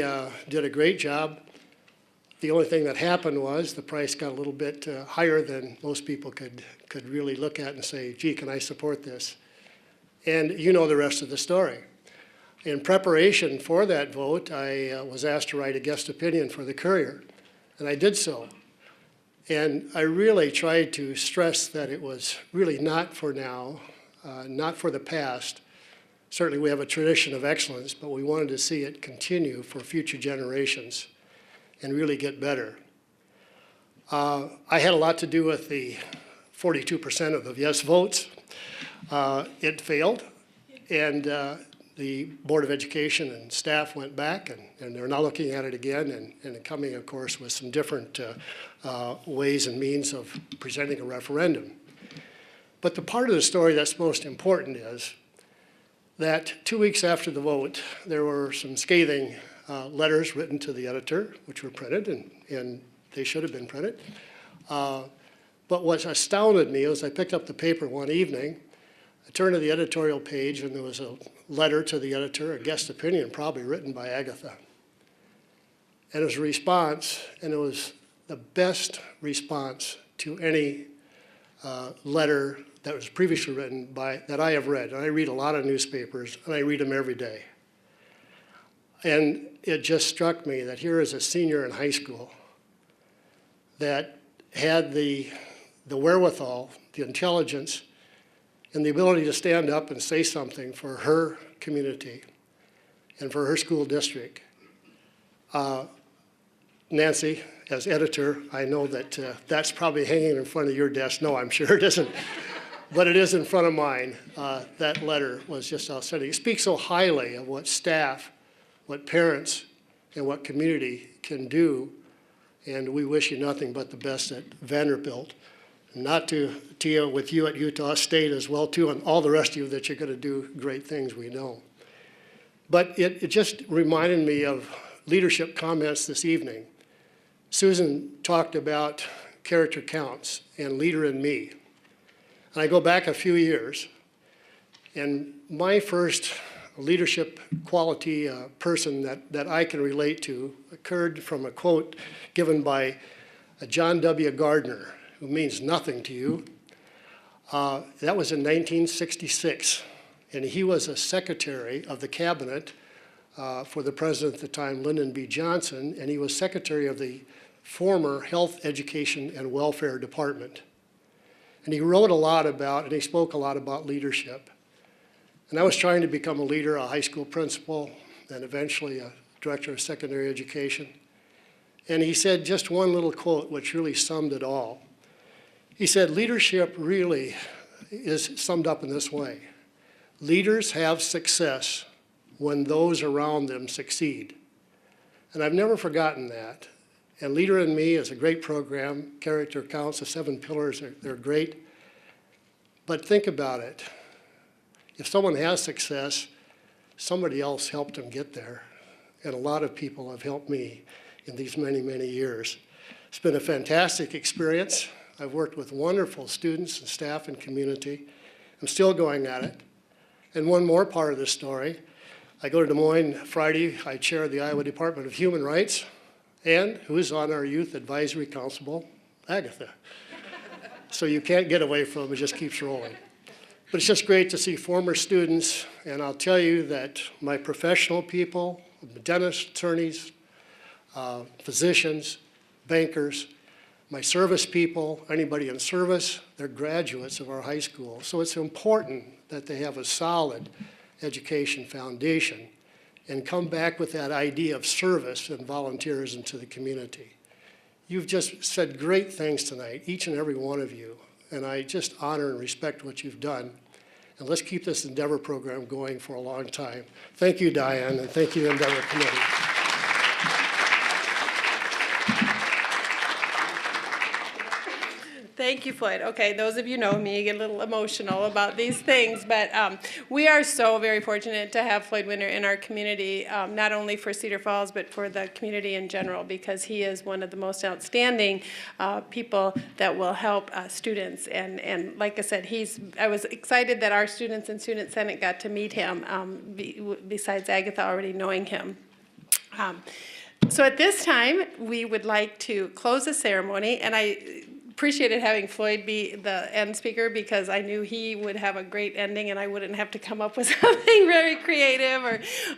did a great job. The only thing that happened was the price got a little bit higher than most people could really look at and say, gee, can I support this? And you know the rest of the story. In preparation for that vote, I was asked to write a guest opinion for the Courier, and I did so. And I really tried to stress that it was really not for now, not for the past. Certainly we have a tradition of excellence, but we wanted to see it continue for future generations and really get better. I had a lot to do with the 42% of the yes votes. It failed, and the Board of Education and staff went back, and they're now looking at it again and coming, of course, with some different ways and means of presenting a referendum. But the part of the story that's most important is that 2 weeks after the vote, there were some scathing letters written to the editor, which were printed, and they should have been printed. But what astounded me was I picked up the paper one evening, I turned to the editorial page, and there was a letter to the editor, a guest opinion probably written by Agatha. And it was a response, and it was the best response to any letter that was previously written that I have read. And I read a lot of newspapers, and I read them every day. And it just struck me that here is a senior in high school that had the wherewithal, the intelligence, and the ability to stand up and say something for her community and for her school district. Nancy, as editor, I know that that's probably hanging in front of your desk. No, I'm sure it isn't, but it is in front of mine. That letter was just outstanding. It speaks so highly of what staff, what parents, and what community can do, and we wish you nothing but the best at Vanderbilt. Not to Tia, with you at Utah State as well, too, and all the rest of you that you're going to do great things, we know. But it just reminded me of leadership comments this evening. Susan talked about character counts and leader in me. And I go back a few years, and my first leadership quality person that I can relate to occurred from a quote given by John W. Gardner, who means nothing to you. That was in 1966, and he was a secretary of the cabinet for the president at the time, Lyndon B. Johnson, and he was secretary of the former Health, Education, and Welfare Department. And he wrote a lot about, and he spoke a lot about leadership. And I was trying to become a leader, a high school principal, then eventually a director of secondary education. And he said just one little quote which really summed it all. He said, leadership really is summed up in this way. Leaders have success when those around them succeed. And I've never forgotten that. And Leader in Me is a great program. Character Counts, the 7 pillars, they're great. But think about it. If someone has success, somebody else helped them get there. And a lot of people have helped me in these many, many years. It's been a fantastic experience. I've worked with wonderful students and staff and community. I'm still going at it. And one more part of this story, I go to Des Moines Friday. I chair the Iowa Department of Human Rights. And who's on our Youth Advisory Council? Agatha. So you can't get away from it, it just keeps rolling. But it's just great to see former students, and I'll tell you that my professional people, dentists, attorneys, physicians, bankers, my service people, anybody in service, they're graduates of our high school. So it's important that they have a solid education foundation and come back with that idea of service and volunteerism to the community. You've just said great things tonight, each and every one of you, and I just honor and respect what you've done. And let's keep this Endeavor program going for a long time. Thank you, Diane, and thank you, Endeavor Committee. Thank you, Floyd. Okay, those of you know me, I get a little emotional about these things, but we are so very fortunate to have Floyd Winter in our community, not only for Cedar Falls, but for the community in general, because he is one of the most outstanding people that will help students. And like I said, I was excited that our students in Student Senate got to meet him, besides Agatha already knowing him. So at this time, we would like to close the ceremony, and I appreciated having Floyd be the end speaker because I knew he would have a great ending and I wouldn't have to come up with something very creative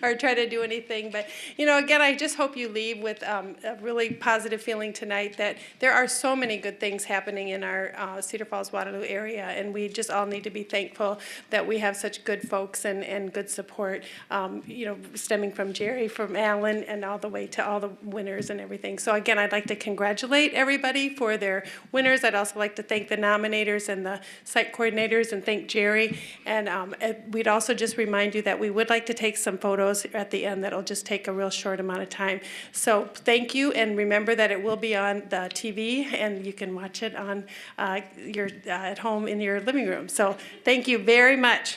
or try to do anything. But, you know, again, I just hope you leave with a really positive feeling tonight that there are so many good things happening in our Cedar Falls, Waterloo area, and we just all need to be thankful that we have such good folks and good support, you know, stemming from Jerry, from Alan, and all the way to all the winners and everything. So again, I'd like to congratulate everybody for their winners. I'd also like to thank the nominators and the site coordinators and thank Jerry. And we'd also just remind you that we would like to take some photos at the end that'll just take a real short amount of time. So thank you, and remember that it will be on the TV and you can watch it on at home in your living room. So thank you very much.